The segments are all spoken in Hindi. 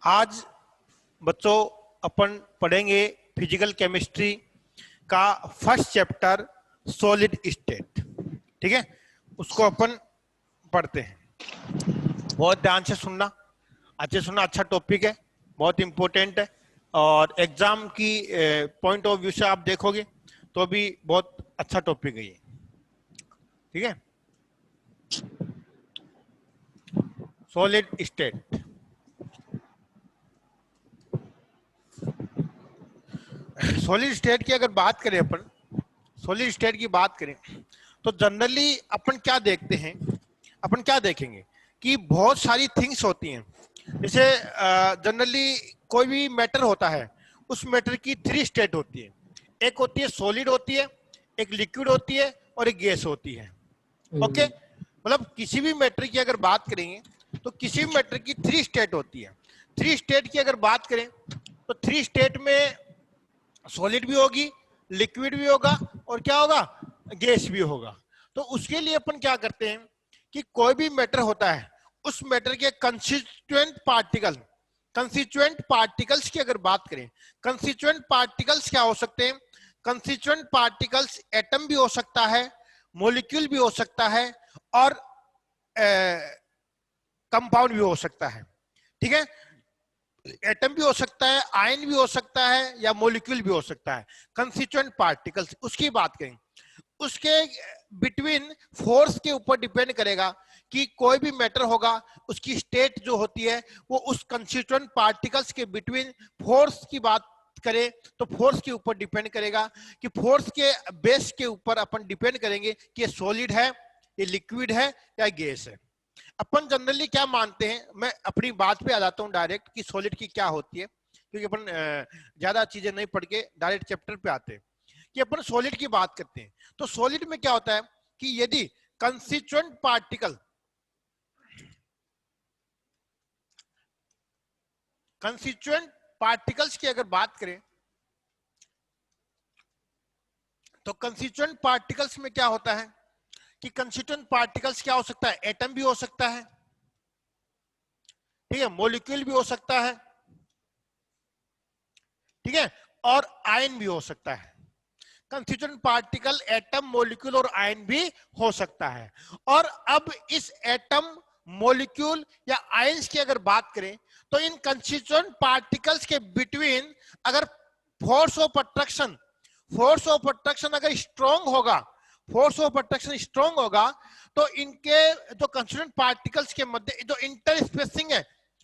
आज बच्चों अपन पढ़ेंगे फिजिकल केमिस्ट्री का फर्स्ट चैप्टर सॉलिड स्टेट। ठीक है, उसको अपन पढ़ते हैं। बहुत ध्यान से सुनना, अच्छे सुनना। अच्छा टॉपिक है, बहुत इंपॉर्टेंट है और एग्जाम की पॉइंट ऑफ व्यू से आप देखोगे तो भी बहुत अच्छा टॉपिक है ये। ठीक है, सॉलिड स्टेट। सॉलिड स्टेट की अगर बात करें अपन, सॉलिड स्टेट की बात करें तो जनरली अपन क्या देखते हैं, अपन क्या देखेंगे कि बहुत सारी थिंग्स होती हैं। जैसे जनरली कोई भी मैटर होता है, उस मैटर की 3 स्टेट होती है। एक होती है सॉलिड होती है, एक लिक्विड होती है और एक गैस होती है। ओके, मतलब किसी भी मैटर की अगर बात करेंगे तो किसी भी मैटर की 3 स्टेट होती है। 3 स्टेट की अगर बात करें तो 3 स्टेट में सॉलिड भी होगी, लिक्विड भी होगा और क्या होगा, गैस भी होगा। तो उसके लिए अपन क्या करते हैं कि कोई भी मैटर होता है, उस मैटर के कंस्टिट्यूएंट पार्टिकल्स की अगर बात करें, कंस्टिट्यूएंट पार्टिकल्स क्या हो सकते हैं? कंस्टिट्यूएंट पार्टिकल्स एटम भी हो सकता है, मॉलिक्यूल भी हो सकता है और कंपाउंड भी हो सकता है। ठीक है, एटम भी हो सकता है, आयन भी हो सकता है या मॉलिक्यूल भी हो सकता है। कंस्टिट्यूएंट पार्टिकल्स उसकी बात करें, उसके बिटवीन फोर्स के ऊपर डिपेंड करेगा कि कोई भी मैटर होगा, उसकी स्टेट जो होती है वो उस कंस्टिट्यूएंट पार्टिकल्स के बिटवीन फोर्स की बात करें तो फोर्स के ऊपर डिपेंड करेगा कि फोर्स के बेस के ऊपर अपन डिपेंड करेंगे कि ये सॉलिड है, ये लिक्विड है या गैस है। अपन जनरली क्या मानते हैं, मैं अपनी बात पे आ जाता हूं डायरेक्ट कि सॉलिड की क्या होती है, क्योंकि अपन ज्यादा चीजें नहीं पढ़ के डायरेक्ट चैप्टर पे आते हैं कि अपन सॉलिड की बात करते हैं। तो सॉलिड में क्या होता है कि यदि कंस्टिट्यूएंट पार्टिकल्स की अगर बात करें तो कंस्टिट्यूएंट पार्टिकल्स में क्या होता है कि कंस्टिट्यूएंट पार्टिकल्स क्या हो सकता है? एटम भी हो सकता है, ठीक है, मॉलिक्यूल भी हो सकता है, ठीक है, और आयन भी हो सकता है। कंस्टिट्यूएंट पार्टिकल एटम, मॉलिक्यूल और आयन भी हो सकता है। और अब इस एटम, मॉलिक्यूल या आयंस की अगर बात करें तो इन कंस्टिट्यूएंट पार्टिकल्स के बिटवीन अगर फोर्स ऑफ अट्रैक्शन अगर स्ट्रॉन्ग होगा, फोर्स ऑफ अट्रैक्शन स्ट्रॉन्ग होगा तो इनके जो कंस्टिट्यूएंट पार्टिकल्स के मध्य जो इंटर स्पेसिंग है,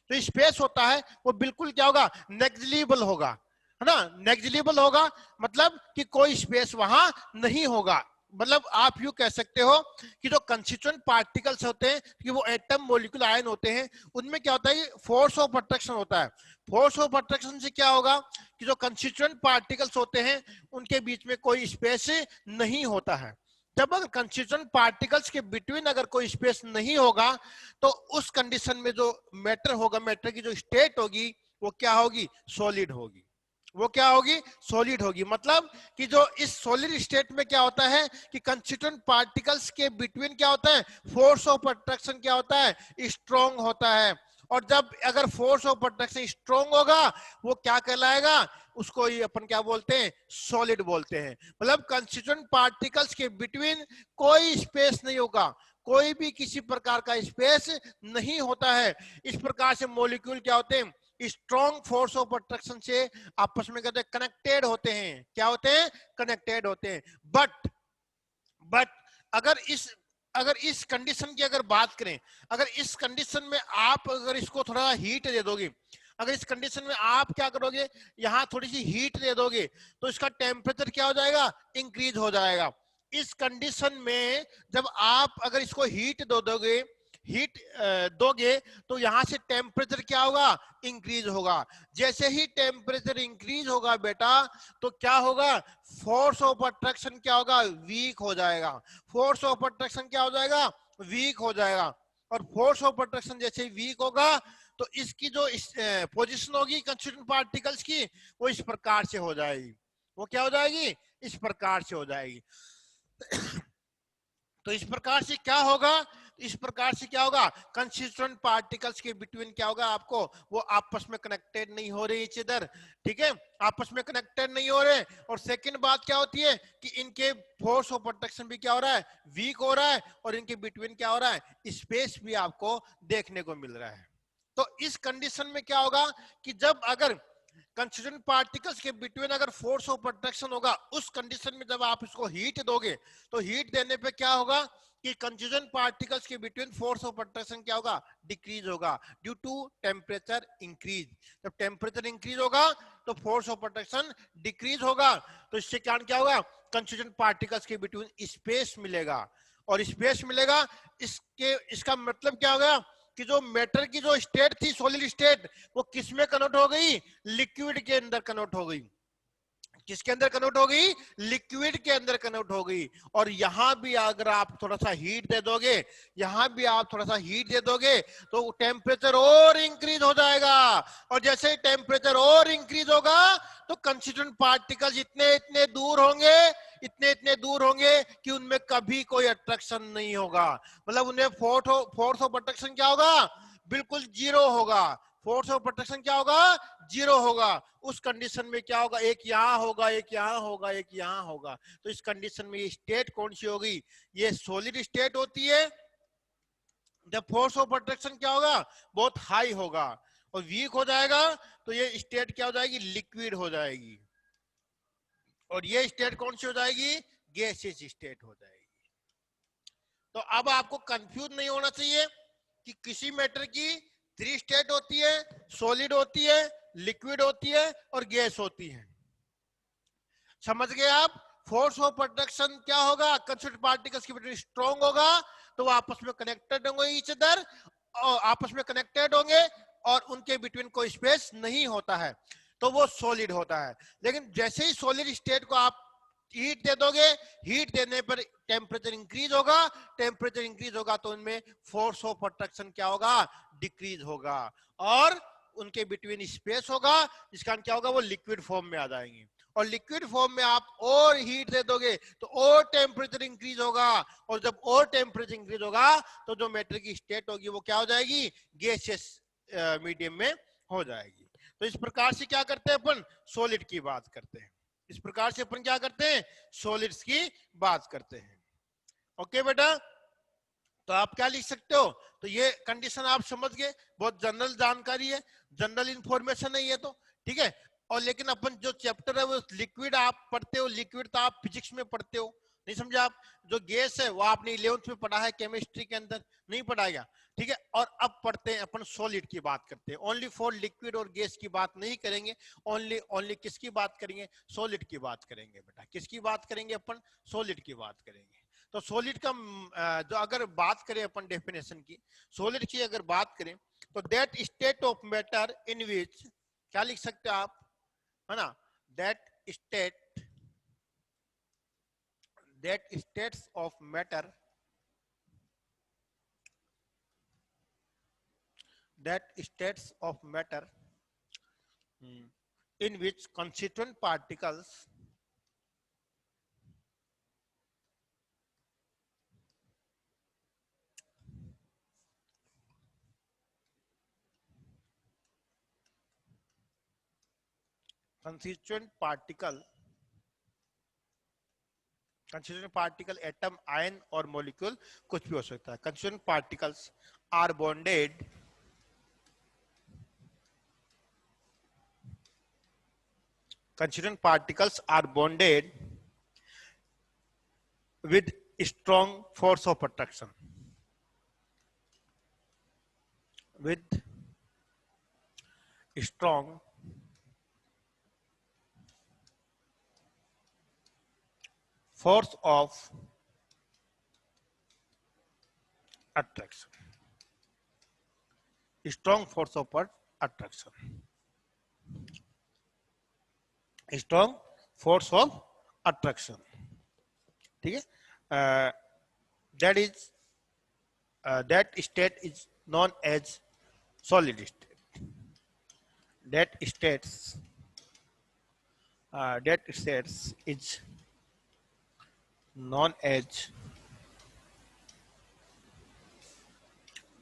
जो स्पेस होता है वो बिल्कुल क्या होगा, नेग्लिजिबल होगा, है ना। नेग्लिजिबल होगा मतलब कि कोई स्पेस वहां नहीं होगा। मतलब आप यूं कह सकते हो कि जो कंस्टिट्यूएंट पार्टिकल्स होते हैं कि वो एटम, मॉलिक्यूल, आयन होते हैं, उनमें क्या होता है, फोर्स ऑफ अट्रैक्शन होता है। फोर्स ऑफ अट्रैक्शन से क्या होगा कि जो कंस्टिट्यूएंट पार्टिकल्स होते हैं उनके बीच में कोई स्पेस नहीं होता है। जब अगर कंस्टिट्यूएंट पार्टिकल्स के बिटवीन अगर कोई स्पेस नहीं होगा तो उस कंडीशन में जो मैटर होगा, मैटर की जो स्टेट होगी वो क्या होगी, सॉलिड होगी। वो क्या होगी, सॉलिड होगी। मतलब कि जो इस सॉलिड स्टेट में क्या होता है कि कंस्टिट्यूएंट पार्टिकल्स के बिटवीन क्या होता है, फोर्स ऑफ अट्रैक्शन क्या होता है, स्ट्रॉन्ग होता है। और जब अगर फोर्स ऑफ अट्रैक्शन स्ट्रॉन्ग होगा वो क्या कहलाएगा, उसको ही अपन क्या बोलते हैं, सॉलिड बोलते हैं। मतलब कंस्टिट्यूएंट पार्टिकल्स के बिटवीन कोई स्पेस नहीं होगा, कोई भी किसी प्रकार का स्पेस नहीं होता है। इस प्रकार से मॉलिक्यूल क्या होते हैं, स्ट्रॉन्ग फोर्स ऑफ अट्रैक्शन से आपस में कहते हैं कनेक्टेड होते हैं। क्या होते हैं, कनेक्टेड होते हैं। बट अगर इस कंडीशन की अगर बात करें, अगर इस कंडीशन में आप अगर इसको थोड़ा हीट दे दोगे, अगर इस कंडीशन में आप क्या करोगे, यहां थोड़ी सी हीट दे दोगे तो इसका टेम्परेचर क्या हो जाएगा, इंक्रीज हो जाएगा। इस कंडीशन में जब आप अगर इसको हीट दोगे तो यहां से टेम्परेचर क्या होगा, इंक्रीज होगा। जैसे ही टेम्परेचर इंक्रीज होगा बेटा तो क्या होगा, फोर्स ऑफ अट्रैक्शन क्या होगा, वीक हो जाएगा। फोर्स ऑफ अट्रैक्शन क्या हो जाएगा, वीक हो जाएगा। और फोर्स ऑफ अट्रैक्शन जैसे ही वीक होगा तो इसकी जो पोजीशन होगी कंस्टिट्यूएंट पार्टिकल्स की वो इस प्रकार से हो जाएगी। वो क्या हो जाएगी, इस प्रकार से हो जाएगी। तो इस प्रकार से क्या होगा, इस प्रकार से क्या होगा, कंस्टिट्यूएंट पार्टिकल्स के बिटवीन क्या होगा, आपको वो आपस में कनेक्टेड नहीं हो रही इच अदर, ठीक है, आपस में कनेक्टेड नहीं हो रहे। और सेकंड बात क्या होती है कि इनके फोर्स ऑफ प्रोटेक्शन भी क्या हो रहा है, वीक हो रहा है, और इनके बिटवीन क्या हो रहा है, स्पेस भी आपको देखने को मिल रहा है। तो इस कंडीशन में क्या होगा कि जब अगर कंस्टिट्यूएंट पार्टिकल्स के बिटवीन अगर फोर्स ऑफ प्रोटेक्शन होगा, उस कंडीशन में जब आप इसको हीट दोगे, तो हीट देने पे क्या होगा कि कंस्टिट्यूएंट पार्टिकल्स के बिटवीन फोर्स ऑफ प्रोटेक्शन क्या होगा, डिक्रीज होगा ड्यू टू टेम्परेचर इंक्रीज। जब टेम्परेचर इंक्रीज होगा तो फोर्स ऑफ प्रोटेक्शन डिक्रीज होगा, तो इससे कारण क्या होगा, कंस्टिट्यूएंट पार्टिकल्स के बिटवीन स्पेस मिलेगा, और स्पेस मिलेगा, इसका मतलब क्या होगा कि जो मैटर की जो स्टेट थी, सॉलिड स्टेट, वो किस में कन्वर्ट हो गई, लिक्विड के अंदर कन्वर्ट हो गई। किसके अंदर कन्वर्ट हो गई, लिक्विड के अंदर कन्वर्ट हो गई। और यहां भी अगर आप थोड़ा सा हीट दे दोगे, यहां भी आप थोड़ा सा हीट दे दोगे, तो टेम्परेचर और इंक्रीज हो जाएगा। और जैसे ही टेम्परेचर और इंक्रीज होगा, तो कंस्टिट्यूएंट पार्टिकल्स इतने इतने दूर होंगे, इतने इतने दूर होंगे कि उनमें कभी कोई अट्रैक्शन नहीं होगा, मतलब उन्हें फोर्स ऑफ अट्रैक्शन क्या होगा, बिल्कुल जीरो होगा। फोर्स ऑफ प्रोटेक्शन क्या होगा, जीरो होगा। उस कंडीशन में क्या होगा, एक यहां होगा, एक यहां होगा, एक यहां होगा। तो इस कंडीशन में ये स्टेट कौन सी होगी, ये सॉलिड स्टेट होती है। जब फोर्स ऑफ प्रोटेक्शन क्या होगा, बहुत हाई होगा, और वीक हो जाएगा, तो ये स्टेट क्या हो जाएगी, लिक्विड हो जाएगी। और ये स्टेट कौन सी हो जाएगी, गैसियस स्टेट हो जाएगी। तो अब आपको कंफ्यूज नहीं होना चाहिए कि किसी मैटर की थ्री स्टेट होती है, सॉलिड होती है, लिक्विड होती है, और गैस होती है। समझ गए आप। फोर्स ऑफ प्रोटेक्शन क्या होगा, कंस्टिट्यूएंट पार्टिकल्स की बिटवीन स्ट्रॉन्ग होगा, तो वो आपस में कनेक्टेड होंगे ईच अदर, और आपस में कनेक्टेड होंगे, और उनके बिटवीन कोई स्पेस नहीं होता है, तो वो सॉलिड होता है। लेकिन जैसे ही सॉलिड स्टेट को आप हीट दे दोगे, हीट देने पर टेम्परेचर इंक्रीज होगा, टेम्परेचर इंक्रीज होगा तो उनमें फोर्स ऑफ अट्रैक्शन क्या होगा, डिक्रीज होगा, और उनके बिटवीन स्पेस होगा, जिसका क्या होगा, वो लिक्विड फॉर्म में आ जाएंगे। और लिक्विड फॉर्म में आप और हीट दे दोगे तो और टेम्परेचर इंक्रीज होगा, और जब और टेम्परेचर इंक्रीज होगा, तो जो मैटर की स्टेट होगी वो क्या हो जाएगी, गैसियस मीडियम में हो जाएगी। तो इस प्रकार से क्या करते हैं अपन, सॉलिड की बात करते हैं। इस प्रकार से अपन क्या करते हैं, सॉलिड्स की बात करते हैं। ओके बेटा, तो आप क्या लिख सकते हो, तो ये कंडीशन आप समझ गए, बहुत जनरल जानकारी है, जनरल इंफॉर्मेशन है ये तो, ठीक है। और लेकिन अपन जो चैप्टर है वो लिक्विड आप पढ़ते हो, लिक्विड तो आप फिजिक्स में पढ़ते हो, नहीं समझे आप। जो गैस है वो आपने 11th में पढ़ा है केमिस्ट्री के अंदर, नहीं पढ़ाया, ठीक है। और अब पढ़ते हैं अपन सॉलिड की बात करते हैं, ओनली फॉर लिक्विड और गैस की बात नहीं करेंगे, ओनली ओनली किसकी बात करेंगे, सॉलिड की बात करेंगे बेटा। किसकी बात करेंगे अपन, सॉलिड की बात करेंगे। तो सॉलिड का जो अगर बात करें अपन डेफिनेशन की, सॉलिड की अगर बात करें, तो that state of matter in which, क्या लिख सकते हो आप, है ना, that states of matter, that states of matter in which constituent particles constituent particle atom, ion और मॉलिक्यूल, कुछ भी हो सकता है। Constituent particles are bonded constituent particles are bonded with strong force of attraction, with strong force of attraction, strong force of attraction, strong force of attraction, ठीक है। that is that state is known as solid state, that states is known as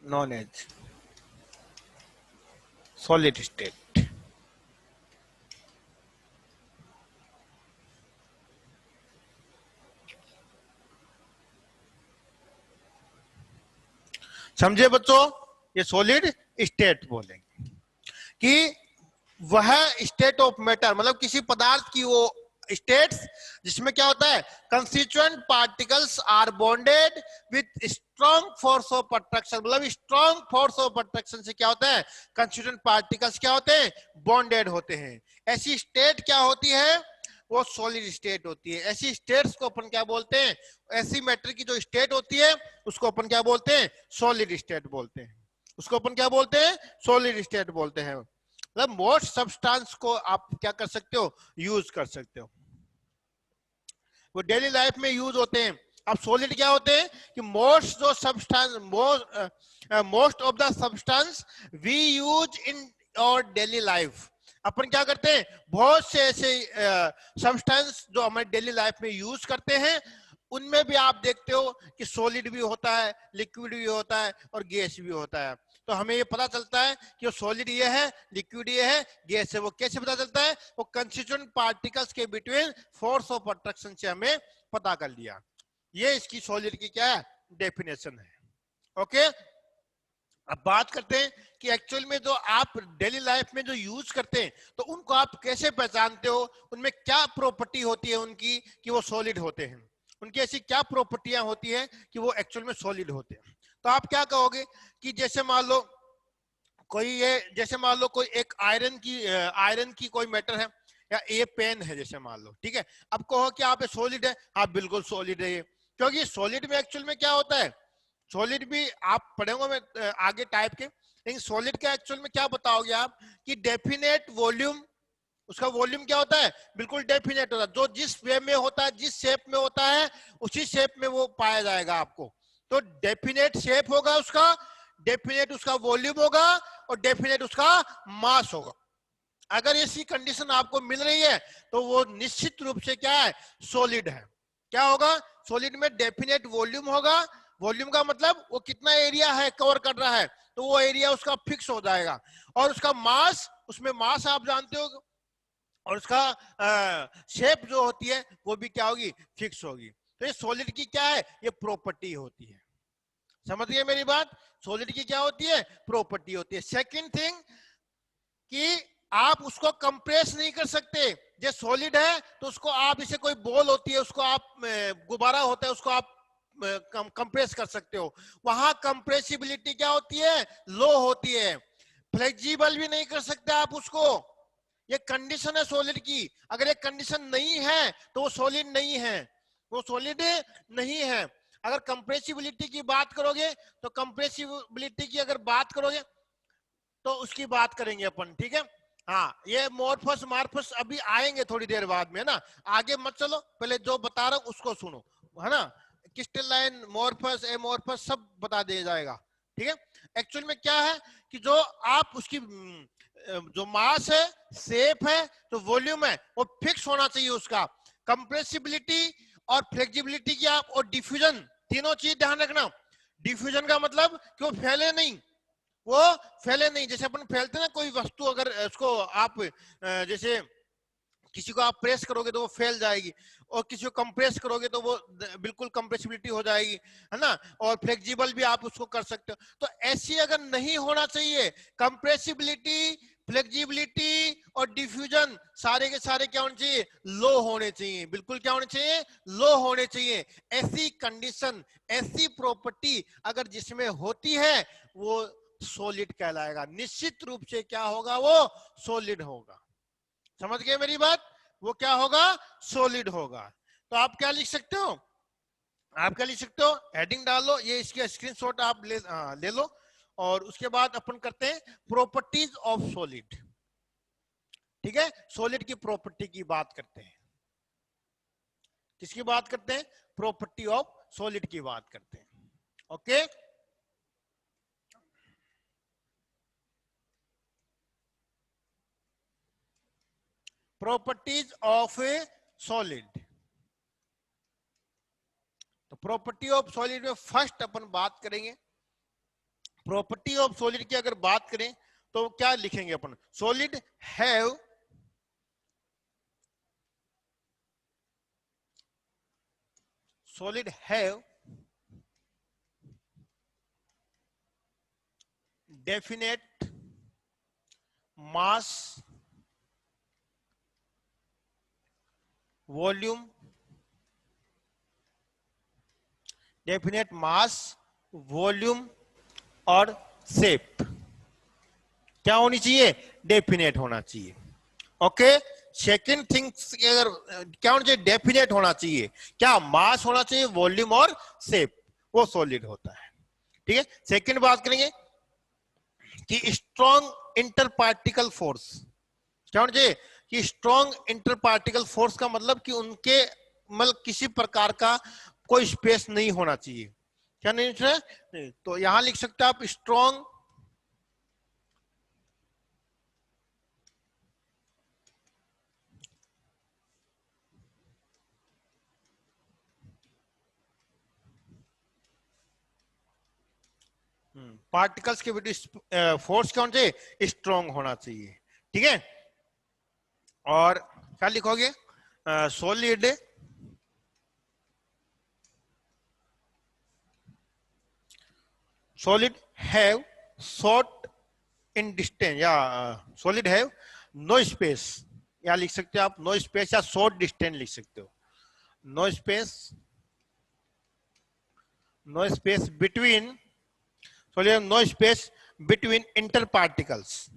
known as solid state. समझे बच्चों, ये सॉलिड स्टेट बोलेंगे कि वह स्टेट ऑफ मैटर, मतलब किसी पदार्थ की वो स्टेट्स जिसमें क्या होता है, constituent particles are bonded with strong force of attraction, मतलब स्ट्रॉन्ग फोर्स ऑफ अट्रैक्शन से क्या होता है, कंस्टिट्यूएंट पार्टिकल्स क्या होते हैं, बॉन्डेड होते हैं। ऐसी स्टेट क्या होती है, वो सॉलिड स्टेट होती है। ऐसी स्टेट्स को अपन क्या बोलते हैं, ऐसी मैटर की जो स्टेट होती है उसको अपन क्या बोलते हैं, सॉलिड स्टेट बोलते हैं। उसको अपन क्या बोलते हैं, सॉलिड स्टेट बोलते हैं। मतलब मोस्ट सब्सटेंस को आप क्या कर सकते हो, यूज कर सकते हो, वो डेली लाइफ में यूज होते हैं। अब सॉलिड क्या होते हैं कि मोस्ट जो substance, most of the substance we use in our daily life. अपन क्या करते हैं, बहुत से ऐसे सब्सटेंस जो हमारे डेली लाइफ में यूज करते हैं, उनमें भी आप देखते हो कि सॉलिड भी होता है, लिक्विड भी होता है और गैस भी होता है। तो हमें ये पता चलता है कि वो सॉलिड ये है, लिक्विड ये है, गैस है। वो कैसे पता चलता है, वो कंस्टिट्यूएंट पार्टिकल्स के बिटवीन फोर्स ऑफ अट्रैक्शन से हमें पता कर लिया। ये इसकी सॉलिड की क्या है, डेफिनेशन है। ओके, अब बात करते हैं कि एक्चुअल में जो आप डेली लाइफ में जो यूज करते हैं तो उनको आप कैसे पहचानते हो, उनमें क्या प्रॉपर्टी होती है उनकी कि वो सॉलिड होते हैं, उनकी ऐसी क्या प्रॉपर्टियां होती हैं कि वो एक्चुअल में सॉलिड होते हैं। तो आप क्या कहोगे कि जैसे मान लो कोई ये, जैसे मान लो कोई एक आयरन की कोई मैटर है, या ये पेन है जैसे मान लो, ठीक है। अब कहो कि आप सॉलिड है, आप बिल्कुल सॉलिड है ये, क्योंकि सॉलिड में एक्चुअल में क्या होता है, सॉलिड भी आप पढ़ेंगे मैं आगे टाइप के, लेकिन सॉलिड का एक्चुअल में क्या बताओगे आप कि डेफिनेट वॉल्यूम, उसका वॉल्यूम क्या होता है, बिल्कुल डेफिनेट होता है, जो जिस वे में होता है, जिस शेप में होता है उसी शेप में वो पाया जाएगा आपको। तो डेफिनेट शेप होगा उसका, डेफिनेट उसका वॉल्यूम होगा और डेफिनेट उसका मास होगा। अगर ऐसी कंडीशन आपको मिल रही है तो वो निश्चित रूप से क्या है, सॉलिड है। क्या होगा, सॉलिड में डेफिनेट वॉल्यूम होगा, वॉल्यूम का मतलब वो कितना एरिया है कवर कर रहा है, तो वो एरिया उसका फिक्स हो जाएगा। और उसका मास, उसमें मास आप जानते हो, और उसका शेप जो होती है वो भी क्या होगी, फिक्स होगी। तो ये सॉलिड की क्या है, ये प्रॉपर्टी होती है। समझ गए मेरी बात, सॉलिड की क्या होती है, प्रॉपर्टी होती है। सेकंड थिंग कि आप उसको कंप्रेस नहीं कर सकते। जो सॉलिड है तो उसको आप, इसे कोई बॉल होती है उसको आप, गुब्बारा होता है उसको आप कंप्रेस कर सकते हो, वहां कंप्रेसिबिलिटी क्या होती है, लो होती है। फ्लेक्सिबल भी नहीं कर सकते आप उसको, ये कंडीशन है सॉलिड की। अगर ये कंडीशन नहीं है तो वो सॉलिड नहीं है, वो सॉलिड नहीं है। अगर कंप्रेसिबिलिटी की बात करोगे तो कंप्रेसिबिलिटी की अगर बात करोगे तो उसकी बात करेंगे अपन, ठीक है। हाँ, ये मोरफस मार्फस अभी आएंगे थोड़ी देर बाद में, है ना। आगे मत चलो, पहले जो बता रहा हूं उसको सुनो, है ना। क्रिस्टलाइन, मोरफस, एमोरफस सब बता दिया जाएगा, ठीक है। एक्चुअल में क्या है कि जो आप उसकी जो मास है, शेप है, तो वॉल्यूम है, वो फिक्स होना चाहिए उसका। कंप्रेसिबिलिटी और फ्लेक्सिबिलिटी की आप, और डिफ्यूजन, तीनों चीज ध्यान रखना। डिफ्यूजन का मतलब कि वो फैले नहीं, वो फैले नहीं। जैसे अपन फैलते ना कोई वस्तु, अगर उसको आप जैसे किसी को आप प्रेस करोगे तो वो फैल जाएगी, और किसी को कंप्रेस करोगे तो वो बिल्कुल कंप्रेसिबिलिटी हो जाएगी, है ना। और फ्लेक्सिबल भी आप उसको कर सकते हो। तो ऐसी अगर नहीं होना चाहिए, कंप्रेसिबिलिटी, फ्लेक्सिबिलिटी और डिफ्यूजन सारे के सारे क्या होने चाहिए, लो होने चाहिए, बिल्कुल क्या होने चाहिए, लो होने चाहिए। ऐसी कंडीशन, ऐसी प्रॉपर्टी अगर जिसमें होती है वो सॉलिड कहलाएगा। निश्चित रूप से क्या होगा, वो सॉलिड होगा। समझ गए मेरी बात, वो क्या होगा, सॉलिड होगा। तो आप क्या लिख सकते हो, आप क्या लिख सकते हो, हेडिंग डाल लो, ये इसके स्क्रीनशॉट आप ले लो। और उसके बाद अपन करते हैं प्रॉपर्टीज ऑफ सॉलिड, ठीक है। सॉलिड की प्रॉपर्टी की बात करते हैं, किसकी बात करते हैं, प्रॉपर्टी ऑफ सॉलिड की बात करते हैं। Okay, properties of A solid. तो प्रॉपर्टी ऑफ सॉलिड में फर्स्ट अपन बात करेंगे प्रॉपर्टी ऑफ सॉलिड की अगर बात करें तो क्या लिखेंगे अपन? Solid have definite mass, volume, definite mass, volume और शेप। क्या होनी चाहिए? डेफिनेट होना चाहिए। ओके, सेकेंड थिंग अगर क्या होना चाहिए? डेफिनेट होना चाहिए। क्या? मास होना चाहिए, वॉल्यूम और शेप, वो सॉलिड होता है। ठीक है, सेकेंड बात करेंगे कि स्ट्रॉन्ग इंटर पार्टिकल फोर्स। क्या होना चाहिए? कि स्ट्रॉन्ग इंटर पार्टिकल फोर्स का मतलब कि उनके मतलब किसी प्रकार का कोई स्पेस नहीं होना चाहिए। क्या नहीं? तो यहां लिख सकते हैं आप स्ट्रॉन्ग पार्टिकल्स के बीच फोर्स क्या होना चाहिए? स्ट्रॉन्ग होना चाहिए। ठीक है, और क्या लिखोगे? Solid have short in distance, या सॉलिड हैव नो स्पेस, या लिख सकते हो आप नो स्पेस या शॉर्ट डिस्टेंस लिख सकते हो। No space between, solid no space between inter particles.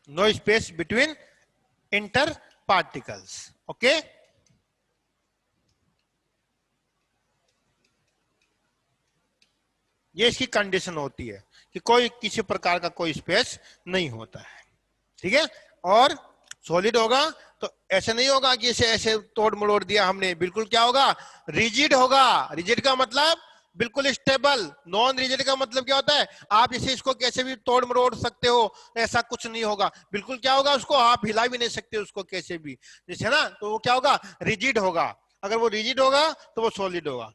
No space between inter particles. Okay, ये इसकी कंडीशन होती है कि कोई किसी प्रकार का कोई स्पेस नहीं होता है। ठीक है, और सॉलिड होगा तो ऐसे नहीं होगा कि इसे ऐसे तोड़ मरोड़ दिया हमने, बिल्कुल क्या होगा? रिजिड होगा। रिजिड का मतलब बिल्कुल स्टेबल। नॉन रिजिड का मतलब क्या होता है? आप इसे इसको कैसे भी तोड़ मरोड़ सकते हो, ऐसा कुछ नहीं होगा। बिल्कुल क्या होगा? उसको आप हिला भी नहीं सकते उसको कैसे भी, जैसे ना, तो वो क्या होगा? रिजिड होगा। अगर वो रिजिड होगा तो वो सॉलिड होगा।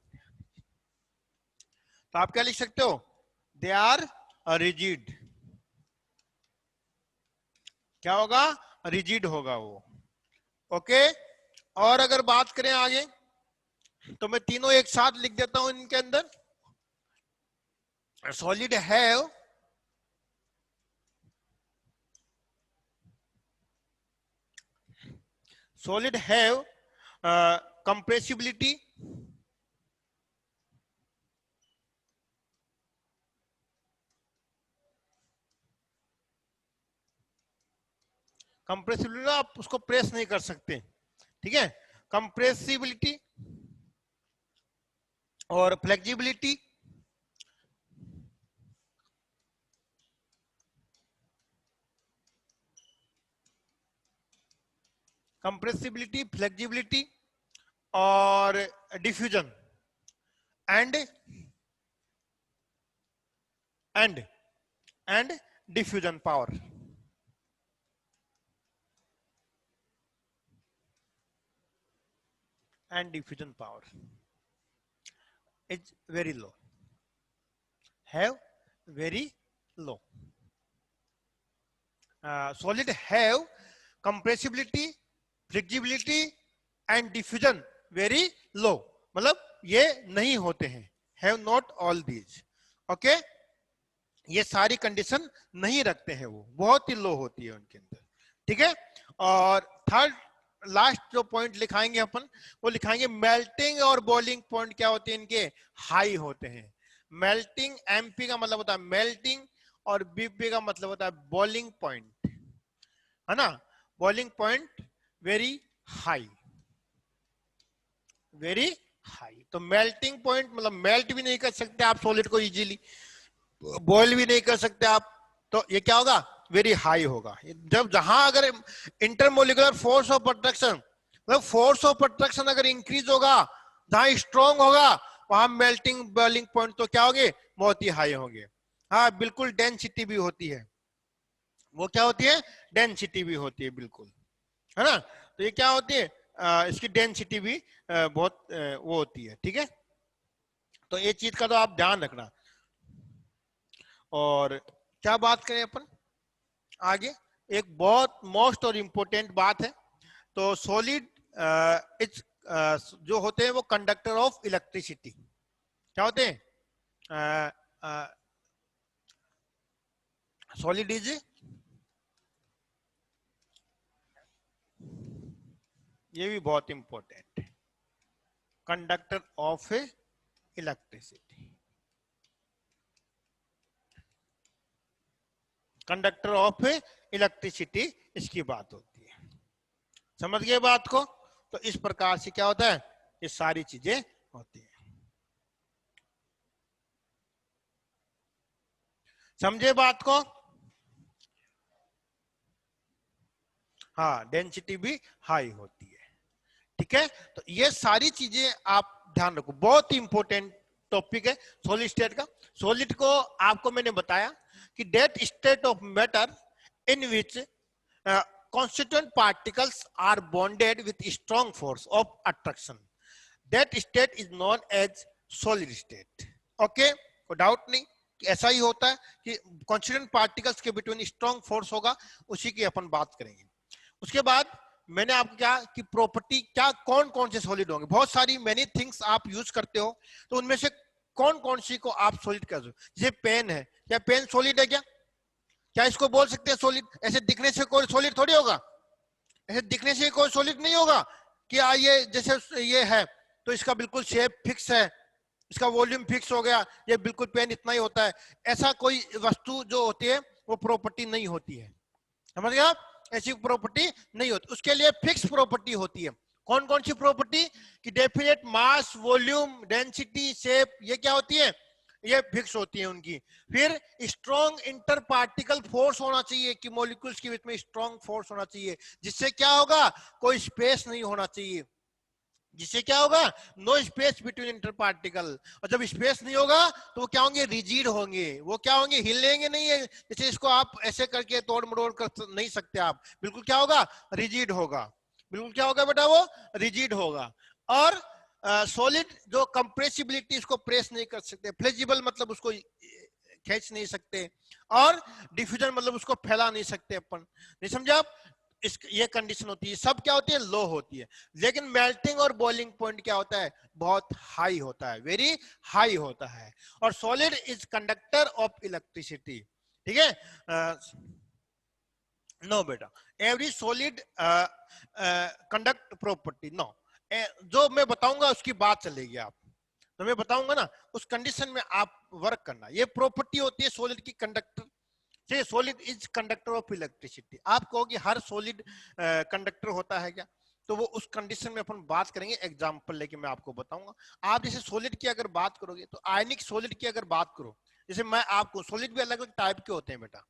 तो आप क्या लिख सकते हो? They are rigid. क्या होगा? रिजिड होगा वो। ओके, और अगर बात करें आगे तो मैं तीनों एक साथ लिख देता हूं इनके अंदर। सॉलिड हैव कंप्रेसिबिलिटी, कंप्रेसिबिलिटी आप उसको प्रेस नहीं कर सकते। ठीक है, कंप्रेसिबिलिटी और फ्लेक्सिबिलिटी, कंप्रेसिबिलिटी, फ्लेक्सिबिलिटी और diffusion and and and diffusion power and diffusion power is very low, have very low. Solid have compressibility, flexibility and diffusion very low, मतलब ये नहीं होते हैं, have not all these. Okay, ये सारी कंडीशन नहीं रखते हैं, वो बहुत ही लो होती है उनके अंदर। ठीक है, और थर्ड लास्ट जो पॉइंट लिखाएंगे अपन, वो लिखाएंगे मेल्टिंग और बॉइलिंग पॉइंट क्या होते हैं इनके? हाई होते हैं। मेल्टिंग, एमपी का मतलब होता है मेल्टिंग और बीपी का मतलब होता है बॉइलिंग पॉइंट, है ना? Boiling point very high, very high. तो मेल्टिंग पॉइंट मतलब मेल्ट भी नहीं कर सकते आप सॉलिड को इजीली, बॉयल भी नहीं कर सकते आप, तो ये क्या होगा? वेरी हाई होगा। जब जहां अगर इंटरमोलिकुलर फोर्स ऑफ अट्रैक्शन, मतलब फोर्स ऑफ अट्रैक्शन अगर इंक्रीज होगा, जहां स्ट्रॉन्ग होगा, वहां मेल्टिंग बॉइलिंग पॉइंट तो क्या होंगे, बहुत ही हाई होंगे। हाँ बिल्कुल, डेंसिटी भी होती है, वो क्या होती है, डेंसिटी भी होती है, बिल्कुल, है ना। तो ये क्या होती है, इसकी डेंसिटी भी बहुत वो होती है, ठीक है। तो ये चीज का तो आप ध्यान रखना। और क्या बात करें अपन आगे, एक बहुत मोस्ट और इम्पोर्टेंट बात है। तो सॉलिड इज जो होते हैं वो कंडक्टर ऑफ इलेक्ट्रिसिटी, क्या होते हैं, सॉलिड इज, ये भी बहुत इंपॉर्टेंट है, conductor of electricity, conductor of electricity, इसकी बात होती है। समझ गए बात को। तो इस प्रकार से क्या होता है, ये सारी चीजें होती है, समझे बात को। हाँ डेंसिटी भी हाई होती है, ठीक है। तो ये सारी चीजें आप ध्यान रखो, बहुत ही इंपॉर्टेंट टॉपिक है सॉलिड स्टेट का। सॉलिड को आपको मैंने बताया कि that state of matter in which constituent particles are bonded with strong force of attraction, that state is known as solid state। Okay, कोई डाउट नहीं कि ऐसा ही होता है कि constituent particles के बिटवीन स्ट्रॉन्ग फोर्स होगा, उसी की अपन बात करेंगे। उसके बाद मैंने आपको क्या कि प्रॉपर्टी क्या, कौन कौन से सॉलिड होंगे, बहुत सारी मेनी थिंग्स आप यूज करते हो, तो उनमें से कौन कौन सी को आप सॉलिड कर दो। जैसे पेन है, क्या पेन सॉलिड है क्या, क्या इसको बोल सकते हैं सॉलिड? ऐसे दिखने से कोई सॉलिड थोड़ी होगा, ऐसे दिखने से कोई सॉलिड नहीं होगा कि ये जैसे ये है तो इसका बिल्कुल शेप फिक्स है, इसका वॉल्यूम फिक्स हो गया, ये बिल्कुल पेन इतना ही होता है। ऐसा कोई वस्तु जो होती है वो प्रॉपर्टी नहीं होती है, समझ गए आप, ऐसी प्रॉपर्टी नहीं होती, उसके लिए फिक्स प्रॉपर्टी होती है। कौन कौन सी प्रॉपर्टी, कि definite mass, volume, density, shape, ये क्या होती है, ये फिक्स होती है उनकी। फिर स्ट्रॉन्ग इंटर पार्टिकल फोर्स होना चाहिए, कि मॉलिक्यूल्स के बीच में स्ट्रॉन्ग फोर्स होना चाहिए, जिससे क्या होगा, कोई स्पेस नहीं होना चाहिए, जिससे क्या होगा, no space between inter particle. और जब स्पेस नहीं होगा तो वो क्या होंगे, रिजिड होंगे, वो क्या होंगे, हिलेंगे नहीं है, जैसे इसको आप ऐसे करके तोड़ मरोड़ कर नहीं सकते आप, बिल्कुल क्या होगा, रिजिड होगा, बिल्कुल क्या होगा बेटा, वो रिजिड होगा। और सॉलिड जो कंप्रेसिबिलिटी, इसको प्रेस नहीं कर सकते, फ्लेक्सिबल मतलब उसको खींच नहीं सकते, और डिफ्यूजन मतलब उसको फैला नहीं सकते अपन, नहीं समझे आप। इस ये कंडीशन होती है, सब क्या होती है, लो होती है। लेकिन मेल्टिंग और बॉइलिंग पॉइंट क्या होता है, बहुत हाई होता है, वेरी हाई होता है। और solid is conductor of electricity, ठीक है। नो बेटा, every solid conduct property, no, जो मैं बताऊंगा उसकी बात चलेगी, आप तो मैं बताऊंगा ना, उस कंडीशन में आप वर्क करना। ये प्रॉपर्टी होती है सॉलिड की, conductor, solid is conductor of electricity. आप कहोगे हर सॉलिड कंडक्टर होता है क्या, तो वो उस कंडीशन में अपन बात करेंगे, एग्जांपल लेके मैं आपको बताऊंगा। आप जैसे सॉलिड की अगर बात करोगे, तो आयनिक सॉलिड की अगर बात करो, जैसे मैं आपको, सॉलिड भी अलग अलग टाइप के होते हैं बेटा,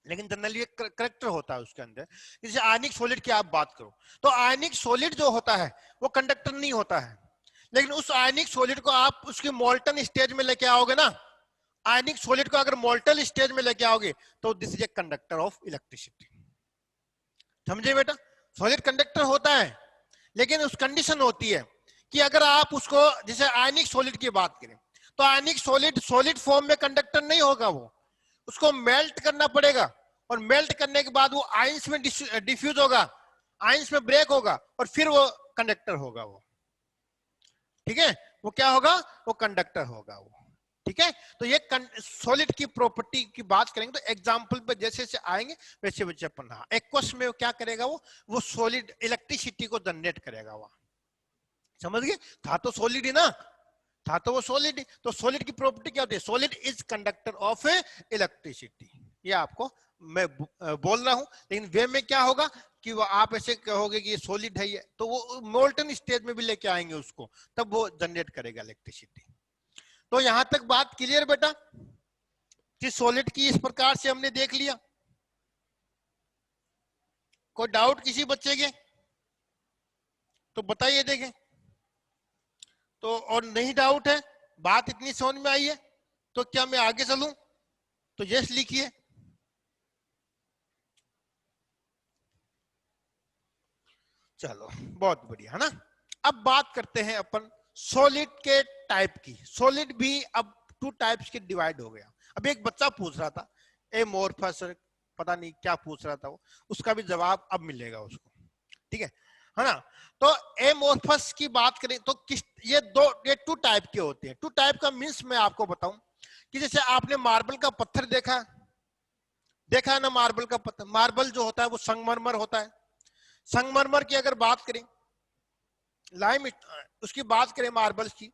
लेकिन जनरली एक करेक्टर होता है उसके अंदर। जैसे आयनिक सॉलिड की आप बात करो, तो आयनिक सॉलिड जो होता है वो कंडक्टर नहीं होता है, लेकिन उस आयनिक सॉलिड को आप उसकी मोल्टन स्टेज में लेके आओगे ना, आयनिक सॉलिड को अगर मोल्टन स्टेज में लेके आओगे, तो this is a conductor of electricity, समझे बेटा। सॉलिड कंडक्टर होता है, लेकिन उस कंडीशन होती है कि अगर आप उसको, जैसे आयनिक सॉलिड की बात करें, तो आयनिक सॉलिड सॉलिड फॉर्म में कंडक्टर नहीं होगा, वो उसको मेल्ट करना पड़ेगा, और मेल्ट करने के बाद वो आयंस में डिफ्यूज होगा, आयंस में ब्रेक होगा, और फिर वो कंडक्टर होगा वो, ठीक है, वो क्या होगा, वो कंडक्टर होगा वो, ठीक है। तो ये सॉलिड की प्रॉपर्टी की बात करेंगे, तो एग्जांपल पे जैसे जैसे आएंगे वैसे वैसे अपन, एक्वस में क्या करेगा, वो सॉलिड इलेक्ट्रिसिटी को जनरेट करेगा, वो समझ गए, था तो सॉलिड ही ना, था तो वो सॉलिड। तो सॉलिड की प्रॉपर्टी क्या होती है, solid is conductor of electricity, ये आपको मैं बोल रहा हूं, लेकिन वे में क्या होगा कि वो आप ऐसे कहोगे कि ये सॉलिड है ये, तो वो मोल्टन स्टेज में भी लेके आएंगे उसको, तब वो जनरेट करेगा इलेक्ट्रिसिटी। तो यहां तक बात क्लियर बेटा, कि सॉलिड की इस प्रकार से हमने देख लिया। कोई डाउट किसी बच्चे के, तो बताइए देखें। तो और नहीं डाउट है, बात इतनी समझ में आई है, तो क्या मैं आगे चलूं? तो यस लिखिए। चलो बहुत बढ़िया है ना। अब बात करते हैं अपन सॉलिड के टाइप की। सॉलिड भी अब टू टाइप्स के डिवाइड हो गया। अब एक बच्चा पूछ रहा था एमोर्फस, पता नहीं क्या पूछ रहा था वो, उसका भी जवाब अब मिलेगा उसको, ठीक है ना। तो एमोर्फस की बात करें तो किस, ये टू टाइप के होते हैं। टू टाइप का मीन्स मैं आपको बताऊं कि जैसे आपने मार्बल का पत्थर देखा है ना, मार्बल का पत्थर, मार्बल जो होता है वो संगमरमर होता है। संगमरमर की अगर बात करें, लाइम उसकी बात करें मार्बल्स की,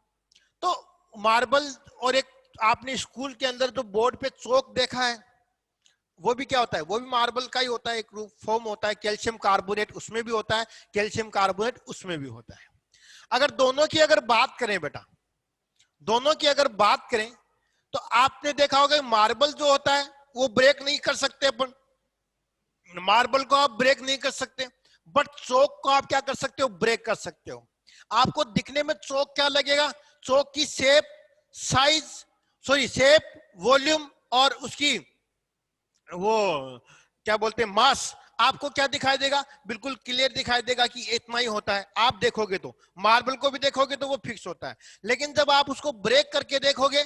तो मार्बल, और एक आपने स्कूल के अंदर जो बोर्ड पे चौक देखा है, वो भी क्या होता है, वो भी मार्बल का ही होता है, एक रूप फॉर्म होता है। कैल्शियम कार्बोनेट उसमें भी होता है, कैल्शियम कार्बोनेट उसमें भी होता है। अगर दोनों की अगर बात करें बेटा, दोनों की अगर बात करें तो आपने देखा होगा मार्बल जो होता है वो ब्रेक नहीं कर सकते अपन, मार्बल को आप ब्रेक नहीं कर सकते, बट चौक को आप क्या कर सकते हो, ब्रेक कर सकते हो। आपको दिखने में चौक क्या लगेगा, चौक की shape, size, sorry shape, volume और उसकी वो क्या बोलते हैं मास, आपको क्या दिखाई देगा, बिल्कुल क्लियर दिखाई देगा कि इतना ही होता है। आप देखोगे तो मार्बल को भी देखोगे तो वो फिक्स होता है, लेकिन जब आप उसको ब्रेक करके देखोगे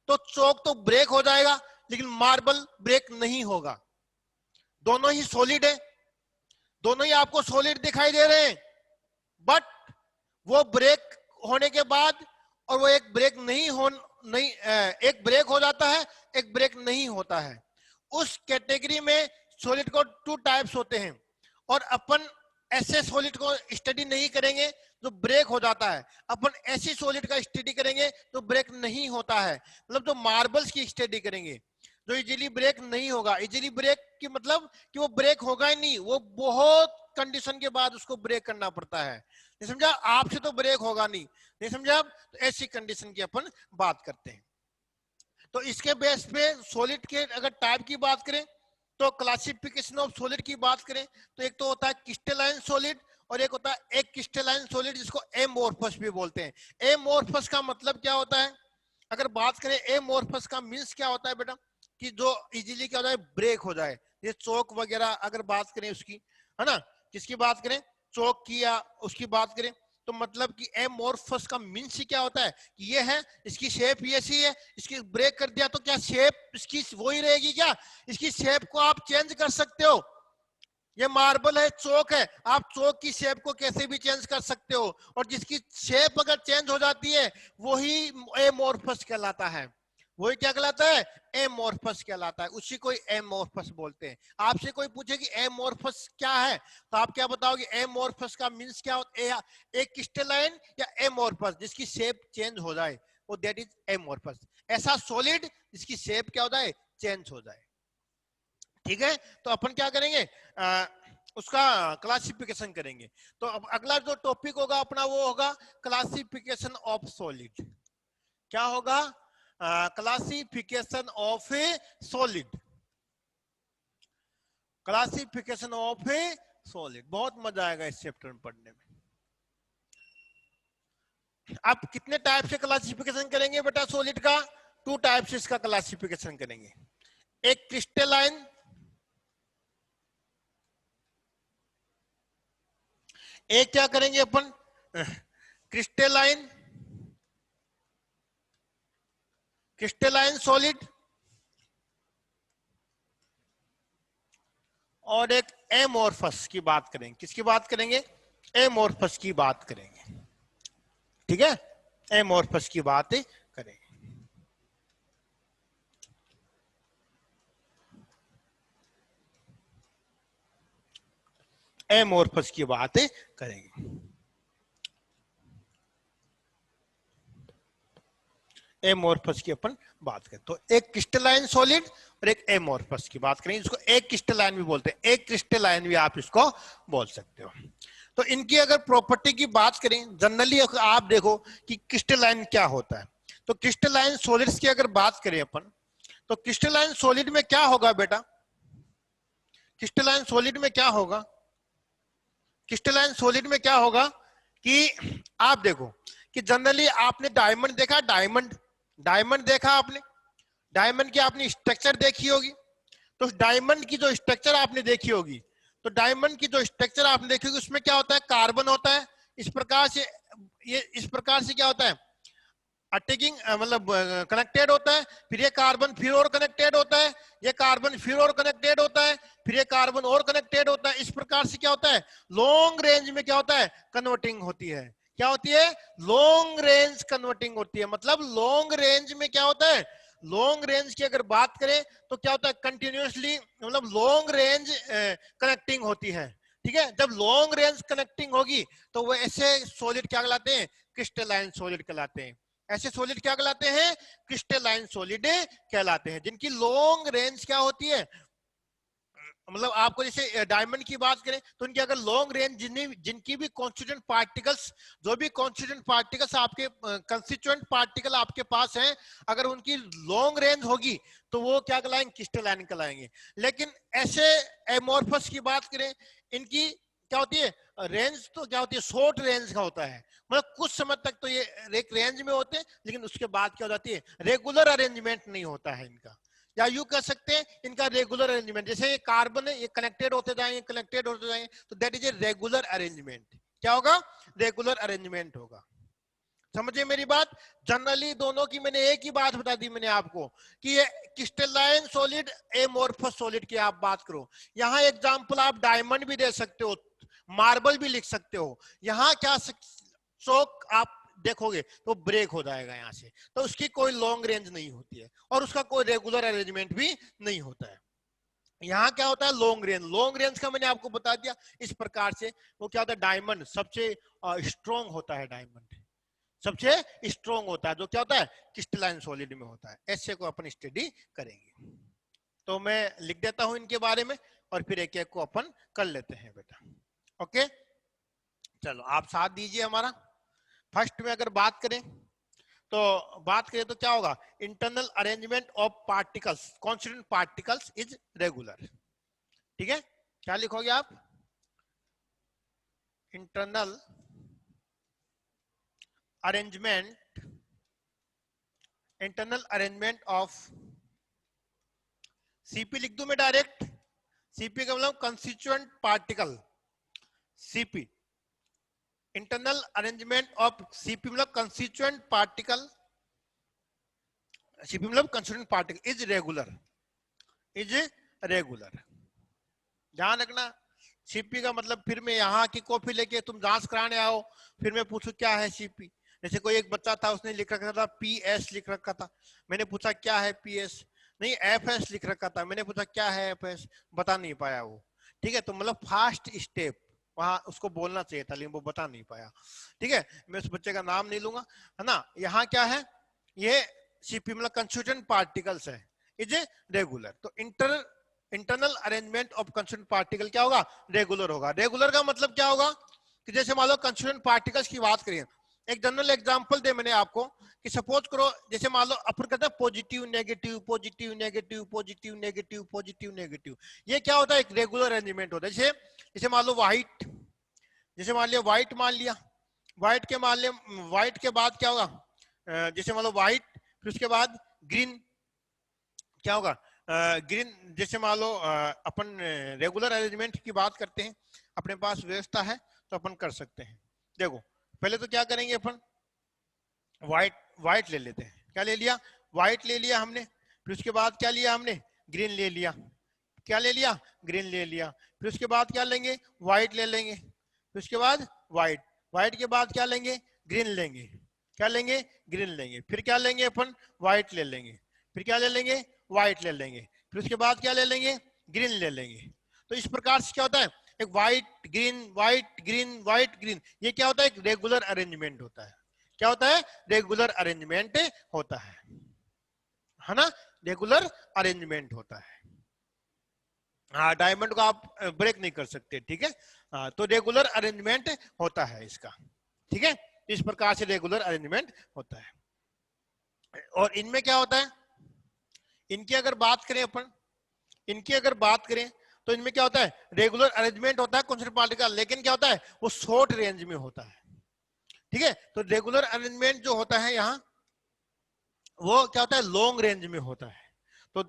तो चौक तो ब्रेक हो जाएगा लेकिन मार्बल ब्रेक नहीं होगा। दोनों ही सॉलिड है, दोनों ही आपको सॉलिड दिखाई दे रहे हैं, बट वो ब्रेक होने के बाद, और वो एक ब्रेक नहीं हो, नहीं एक ब्रेक हो जाता है, एक ब्रेक नहीं होता है। उस कैटेगरी में सॉलिड को टू टाइप्स होते हैं, और अपन ऐसे सॉलिड को स्टडी नहीं करेंगे जो ब्रेक हो जाता है, अपन ऐसी सॉलिड का स्टडी करेंगे जो ब्रेक नहीं होता है। मतलब जो मार्बल्स की स्टडी करेंगे जो इजीली ब्रेक नहीं होगा। इजीली ब्रेक की मतलब कि वो ब्रेक होगा ही नहीं, वो बहुत कंडीशन के बाद उसको ब्रेक करना पड़ता है। नहीं समझा, आपसे तो ब्रेक होगा नहीं, नहीं समझा। तो ऐसी कंडीशन की अपन बात करते हैं। तो इसके बेस पे सॉलिड के अगर टाइप की बात करें तो क्लासिफिकेशन ऑफ सॉलिड की बात करें तो एक तो होता है क्रिस्टलाइन सॉलिड और एक होता है एक क्रिस्टलाइन सॉलिड जिसको एमोर्फस भी बोलते हैं। एमोर्फस का मतलब क्या होता है, अगर बात करें एमोर्फस का मीन्स क्या होता है बेटा, कि जो इजीली क्या होता है, ब्रेक हो जाए। ये चौक वगैरह अगर बात करें उसकी, है ना, किसकी बात करें, चौक की या उसकी बात करें, तो मतलब कि एमोर्फस का मीन्स ही क्या होता है कि ये है, इसकी शेप ये सी है, इसकी ब्रेक कर दिया तो क्या शेप इसकी वही रहेगी क्या, इसकी शेप को आप चेंज कर सकते हो। ये मार्बल है, चौक है, आप चौक की शेप को कैसे भी चेंज कर सकते हो, और जिसकी शेप अगर चेंज हो जाती है वही एमोर्फस कहलाता है। वही क्या कहलाता है, एमोर्फस कहलाता है, उसी को एमोर्फस बोलते हैं। आपसे कोई पूछे कि एमोर्फस क्या है तो आप क्या बताओगे, एमोर्फस का मींस क्या होता है, एक क्रिस्टलाइन या एमोर्फस जिसकी शेप चेंज हो जाए, वो दैट इज एमोर्फस। ऐसा सॉलिड जिसकी शेप क्या होता है, चेंज हो जाए। ठीक है, तो अपन क्या करेंगे, उसका क्लासिफिकेशन करेंगे। तो अब अगला जो टॉपिक होगा अपना वो होगा क्लासिफिकेशन ऑफ सॉलिड। क्या होगा, classification of A solid, classification of A solid. बहुत मजा आएगा इस चैप्टर में पढ़ने में। अब कितने टाइप से क्लासिफिकेशन करेंगे बेटा सॉलिड का, टू टाइप से इसका क्लासिफिकेशन करेंगे। एक क्रिस्टलाइन, एक क्या करेंगे अपन, क्रिस्टलाइन, क्रिस्टलाइन सॉलिड, और एक एमोर्फस की बात करेंगे। किसकी बात करेंगे, एमोर्फस की बात करेंगे। ठीक है, एमोर्फस की बात करेंगे। एमोर्फस की बात करेंगे। एमोर्फस की अपन बात करें तो एक क्रिस्टलाइन सॉलिड और एक एमोर्फस की बात करेंगे, जिसको एक क्रिस्टलाइन भी बोलते हैं, एक क्रिस्टलाइन भी आप इसको बोल सकते हो। तो इनकी अगर प्रॉपर्टी की बात करें जनरली आप देखो कि क्रिस्टलाइन क्या होता है। तो क्रिस्टलाइन सॉलिड्स की अगर बात करें अपन, तो क्रिस्टलाइन सॉलिड में क्या होगा बेटा, क्रिस्टलाइन सॉलिड में क्या होगा, क्रिस्टलाइन सॉलिड में क्या होगा कि आप देखो कि जनरली आपने डायमंड देखा, डायमंड देखा आपने, डायमंड की आपने स्ट्रक्चर देखी होगी। तो डायमंड की जो स्ट्रक्चर आपने देखी होगी, तो डायमंड की जो स्ट्रक्चर आपने देखी होगी उसमें क्या होता है, कार्बन होता है। इस प्रकार से ये इस प्रकार से क्या होता है, अटैकिंग मतलब कनेक्टेड होता है। फिर ये कार्बन फिर और कनेक्टेड होता है, ये कार्बन फिर और कनेक्टेड होता है, फिर ये कार्बन और कनेक्टेड होता है। इस प्रकार से क्या होता है, लॉन्ग रेंज में क्या होता है, कन्वर्टिंग होती है। क्या होती है, लॉन्ग रेंज कन्वर्टिंग होती है। मतलब लॉन्ग रेंज में क्या होता है, लॉन्ग रेंज की अगर बात करें तो क्या होता है, कंटिन्यूसली मतलब लॉन्ग रेंज कनेक्टिंग होती है। ठीक है, जब लॉन्ग रेंज कनेक्टिंग होगी तो वो ऐसे सॉलिड क्या कहलाते हैं, क्रिस्टलाइन सॉलिड कहलाते हैं। ऐसे सॉलिड क्या कहलाते हैं, क्रिस्टलाइन सॉलिड कहलाते हैं, जिनकी लॉन्ग रेंज क्या होती है। मतलब आपको जैसे डायमंड की बात करें तो उनकी अगर लॉन्ग रेंज जिनकी भी कॉन्स्टिट्यूएंट पार्टिकल्स, जो भी कॉन्स्टिट्यूएंट पार्टिकल्स आपके कंस्टिट्यूएंट पार्टिकल आपके पास हैं, अगर उनकी लॉन्ग रेंज होगी तो वो क्या कहलाएंगे, क्रिस्टलाइन कहलाएंगे। लेकिन ऐसे एमोर्फस की बात करें, इनकी क्या होती है, रेंज तो क्या होती है, शॉर्ट रेंज का होता है। मतलब कुछ समय तक तो ये एक रेंज में होते हैं, लेकिन उसके बाद क्या हो जाती है, रेगुलर अरेंजमेंट नहीं होता है इनका। या यू कह सकते हैं इनका रेगुलर अरेंजमेंट, जैसे ये कार्बन है, ये कनेक्टेड होते जाएंगे, कनेक्टेड होते जाएंगे, तो that is a regular arrangement. क्या होगा, रेगुलर अरेंजमेंट होगा। समझिए मेरी बात। जनरली दोनों की मैंने एक ही बात बता दी मैंने आपको कि ये क्रिस्टलाइन सॉलिड, एमोर्फस सॉलिड की आप बात करो। यहाँ एग्जांपल आप डायमंड भी दे सकते हो, मार्बल भी लिख सकते हो। यहाँ क्या चौक आप देखोगे तो ब्रेक हो जाएगा यहाँ से, तो उसकी कोई लॉन्ग रेंज नहीं होती है और उसका कोई रेगुलर अरेंजमेंट भी नहीं होता है। यहाँ क्या होता है, लॉन्ग रेंज। लॉन्ग रेंज का मैंने आपको बता दिया इस प्रकार से। वो क्या होता है, डायमंड सबसे स्ट्रॉन्ग होता है, डायमंड सबसे स्ट्रॉन्ग होता है, जो क्या होता है, क्रिस्टलाइन सॉलिड में होता है। ऐसे को अपन स्टडी करेंगे। तो मैं लिख देता हूं इनके बारे में और फिर एक एक को अपन कर लेते हैं बेटा। ओके, चलो आप साथ दीजिए हमारा। फर्स्ट में अगर बात करें तो क्या होगा, internal arrangement of particles, constituent particles is regular. ठीक है, क्या लिखोगे आप, इंटरनल अरेंजमेंट ऑफ, सीपी लिख दूं मैं डायरेक्ट। सीपी का मतलब constituent particle, CP internal arrangement of CP मतलब कंस्टिट्यूएंट पार्टिकल, सीपी मतलब कंस्टिट्यूएंट पार्टिकल इज रेगुलर। ध्यान रखना, सीपी का मतलब फिर मैं यहाँ की कॉपी लेके तुम जांच कराने आओ, फिर मैं पूछूं क्या है सीपी। जैसे कोई एक बच्चा था, उसने लिख रखा था पीएस लिख रखा था, मैंने पूछा क्या है पीएस, नहीं एफएस लिख रखा था, मैंने पूछा क्या है एफएस, बता नहीं पाया वो। ठीक है, तो मतलब फास्ट स्टेप वहां उसको बोलना चाहिए था, लेकिन वो बता नहीं पाया। ठीक है, मैं उस बच्चे का नाम नहीं लूंगा, है ना। यहाँ क्या है, ये सीपी मतलब कंस्टिट्यूएंट पार्टिकल्स है, इज ए रेगुलर। तो internal arrangement of constituent particle क्या होगा, रेगुलर होगा। रेगुलर का मतलब क्या होगा कि जैसे मान लो कंस्टिट्यूएंट पार्टिकल्स की बात करें, एक जनरल एग्जांपल दे मैंने आपको कि सपोज करो, जैसे मान लो अपन कहते हैं positive negative, positive negative, positive negative, positive negative. ये क्या होता है, एक रेगुलर अरेंजमेंट होता है। जैसे मान लो व्हाइट, जैसे मान लिया व्हाइट, मान लिया व्हाइट के मान लिया, व्हाइट के बाद क्या होगा, जैसे मान लो व्हाइट, फिर उसके बाद ग्रीन, क्या होगा ग्रीन। जैसे मान लो अपन रेगुलर अरेंजमेंट की बात करते हैं, अपने पास व्यवस्था है तो अपन कर सकते हैं। देखो पहले तो क्या करेंगे अपन, व्हाइट ले लेते हैं। क्या ले लिया, व्हाइट ले लिया हमने, फिर उसके बाद क्या लिया हमने, ग्रीन ले लिया। क्या ले लिया, ग्रीन ले लिया। फिर उसके बाद क्या लेंगे, व्हाइट ले लेंगे। फिर उसके बाद व्हाइट के बाद क्या लेंगे, ग्रीन लेंगे। क्या लेंगे, ग्रीन लेंगे। फिर क्या लेंगे अपन, व्हाइट ले लेंगे। फिर क्या ले लेंगे, व्हाइट ले लेंगे। फिर उसके बाद क्या ले लेंगे, ग्रीन ले लेंगे। तो इस प्रकार से क्या होता है, एक white green white green white green, ये क्या होता है, एक रेगुलर अरेंजमेंट होता है। क्या होता है, रेगुलर अरेंजमेंट होता है ना, रेगुलर अरेंजमेंट होता है। हाँ, डायमंड को आप ब्रेक नहीं कर सकते। ठीक है, हाँ, तो रेगुलर अरेंजमेंट होता है इसका। ठीक है, इस प्रकार से रेगुलर अरेंजमेंट होता है। और इनमें क्या होता है, इनकी अगर बात करें अपन, इनकी अगर बात करें तो इनमें क्या होता है, रेगुलर अरेंजमेंट होता है कॉन्स्टिट्यूएंट पार्टिकल, लेकिन क्या होता है, वो शॉर्ट रेंज में होता है। ठीक है। तो रेगुलर अरेंजमेंट जो होता है यहाँ वो क्या होता है, लॉन्ग रेंज में होता है। तो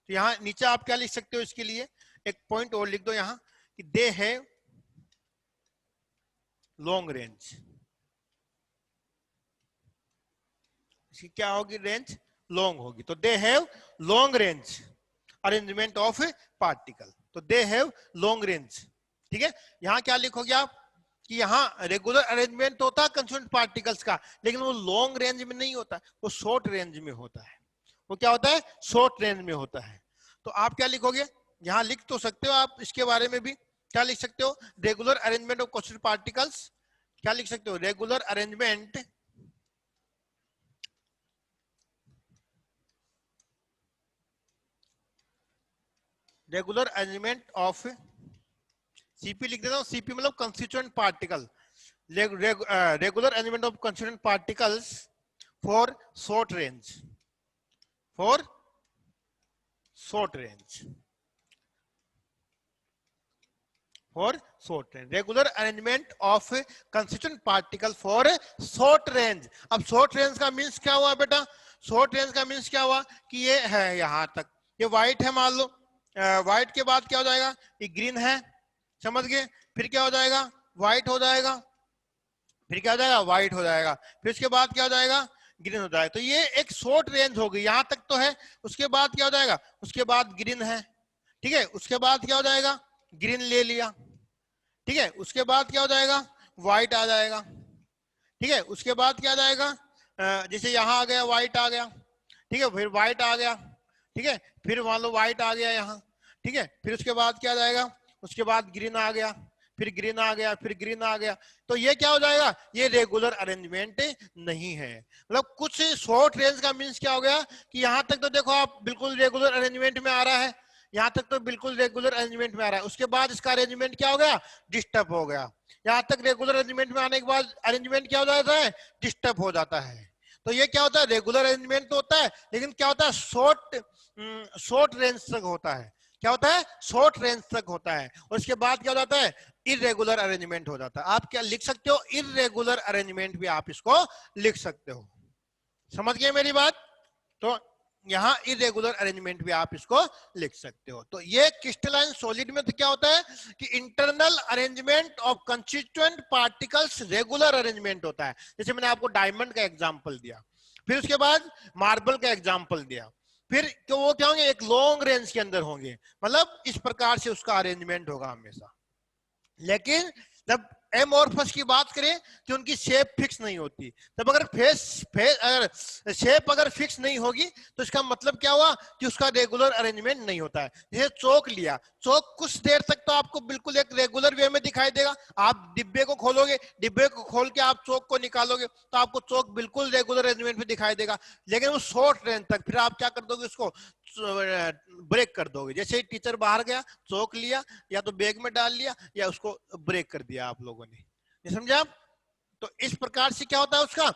यहाँ नीचे आप क्या लिख सकते हो, इसके लिए एक पॉइंट और लिख दो यहाँ कि दे हैव लॉन्ग रेंज। इसकी क्या होगी, रेंज लॉन्ग होगी। तो they have long range arrangement of particle. तो दे हैव लॉन्ग रेंज। ठीक है। यहाँ क्या लिखोगे आप कि यहाँ रेगुलर अरेंजमेंट होता है कंस्टिट्यूएंट पार्टिकल्स का, लेकिन वो लॉन्ग रेंज में नहीं होता, वो शॉर्ट रेंज में होता है। वो क्या होता है, शॉर्ट रेंज में होता है। तो आप क्या लिखोगे, यहाँ लिख तो सकते हो आप, इसके बारे में भी क्या लिख सकते हो, regular arrangement of constituent particles. क्या लिख सकते हो, रेगुलर अरेंजमेंट ऑफ सीपी लिख देता हूं, सीपी मतलब constituent particle, regular arrangement of constituent particles for short range, for short range, for short range, regular arrangement of constituent particle for short range. अब शॉर्ट रेंज का मीन्स क्या हुआ बेटा, शॉर्ट रेंज का मीन्स क्या हुआ कि ये है यहां तक, ये व्हाइट है मान लो, व्हाइट के बाद क्या हो जाएगा, ये ग्रीन है, समझ गए, फिर क्या हो जाएगा, व्हाइट हो जाएगा, फिर क्या हो जाएगा, व्हाइट हो जाएगा, फिर उसके बाद क्या हो जाएगा, ग्रीन हो जाएगा। तो ये एक शॉर्ट रेंज होगी, यहां तक तो है, उसके बाद क्या हो जाएगा, उसके बाद ग्रीन है, ठीक है, उसके बाद क्या हो जाएगा, ग्रीन ले लिया, ठीक है, उसके बाद क्या हो जाएगा, व्हाइट आ जाएगा, ठीक है, उसके बाद क्या आ जाएगा, जैसे यहाँ आ गया व्हाइट आ गया, ठीक है, फिर व्हाइट आ गया, ठीक है, फिर मान लो व्हाइट आ गया यहाँ, ठीक है, फिर उसके बाद क्या आ जाएगा, उसके बाद ग्रीन आ गया, फिर ग्रीन आ गया, फिर ग्रीन आ गया। तो ये क्या हो जाएगा, ये रेगुलर अरेंजमेंट नहीं है। मतलब कुछ शॉर्ट रेंज का मीन्स क्या हो गया कि यहाँ तक तो देखो आप बिल्कुल रेगुलर अरेंजमेंट में आ रहा है, यहाँ तक तो बिल्कुल रेगुलर अरेंजमेंट में आ रहा है, उसके बाद इसका अरेंजमेंट क्या हो गया, डिस्टर्ब हो गया। यहाँ तक रेगुलर अरेंजमेंट में आने के बाद अरेंजमेंट क्या हो जाता है, डिस्टर्ब हो जाता है। तो ये क्या होता है, रेगुलर अरेंजमेंट तो होता है, लेकिन क्या होता है, शॉर्ट रेंज तक होता है। क्या होता है, शॉर्ट रेंज तक होता है, और उसके बाद क्या हो जाता है, इरेगुलर अरेंजमेंट हो जाता है। आप क्या लिख सकते हो, इरेगुलर अरेंजमेंट भी आप इसको लिख सकते हो। समझ गए मेरी बात। तो यहाँ इरेगुलर अरेंजमेंट भी आप इसको लिख सकते हो। तो ये क्रिस्टलाइन सॉलिड में तो क्या होता है कि internal arrangement of constituent particles regular arrangement होता है। जैसे मैंने आपको डायमंड का एग्जांपल दिया, फिर उसके बाद मार्बल का एग्जांपल दिया, फिर तो वो क्या होंगे, एक लॉन्ग रेंज के अंदर होंगे, मतलब इस प्रकार से उसका अरेंजमेंट होगा हमेशा। लेकिन जब एमॉर्फस की बात करें कि उनकी शेप फिक्स नहीं होती, तब अगर अगर शेप अगर फिक्स नहीं होगी तो इसका मतलब क्या हुआ कि उसका रेगुलर अरेंजमेंट नहीं होता है। जैसे चौक लिया, चौक कुछ देर तक तो आपको बिल्कुल एक रेगुलर वे में दिखाई देगा, आप डिब्बे को खोलोगे, डिब्बे को खोल के आप चौक को निकालोगे तो आपको चौक बिल्कुल रेगुलर अरेंजमेंट में दिखाई देगा। लेकिन वो शॉर्ट रेंज तक फिर आप क्या कर दोगे, उसको ब्रेक कर दोगे। जैसे ही टीचर बाहर गया, चौक लिया, या तो बैग में डाल लिया या उसको ब्रेक कर दिया आप लोगों ने, ये समझे आप। तो इस प्रकार से क्या होता है, उसका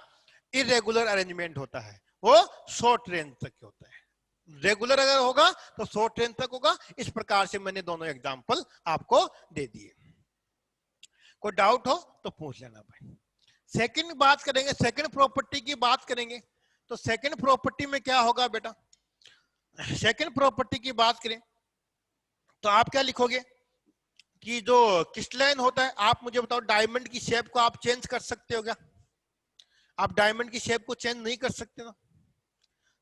इरेगुलर अरेंजमेंट होता है, वो शॉर्ट रेंज तक होता है। रेगुलर अगर होगा तो शॉर्ट रेंज तक होगा। इस प्रकार से मैंने दोनों एग्जांपल आपको दे दिए। कोई डाउट हो तो पूछ लेना भाई। सेकंड बात करेंगे, सेकंड प्रॉपर्टी की बात करेंगे। तो सेकंड प्रॉपर्टी में क्या होगा बेटा, सेकंड प्रॉपर्टी की बात करें तो आप क्या लिखोगे कि जो क्रिस्टलाइन होता है, आप मुझे बताओ डायमंड की शेप को आप चेंज कर सकते हो क्या? आप डायमंड की शेप को चेंज नहीं कर सकते ना।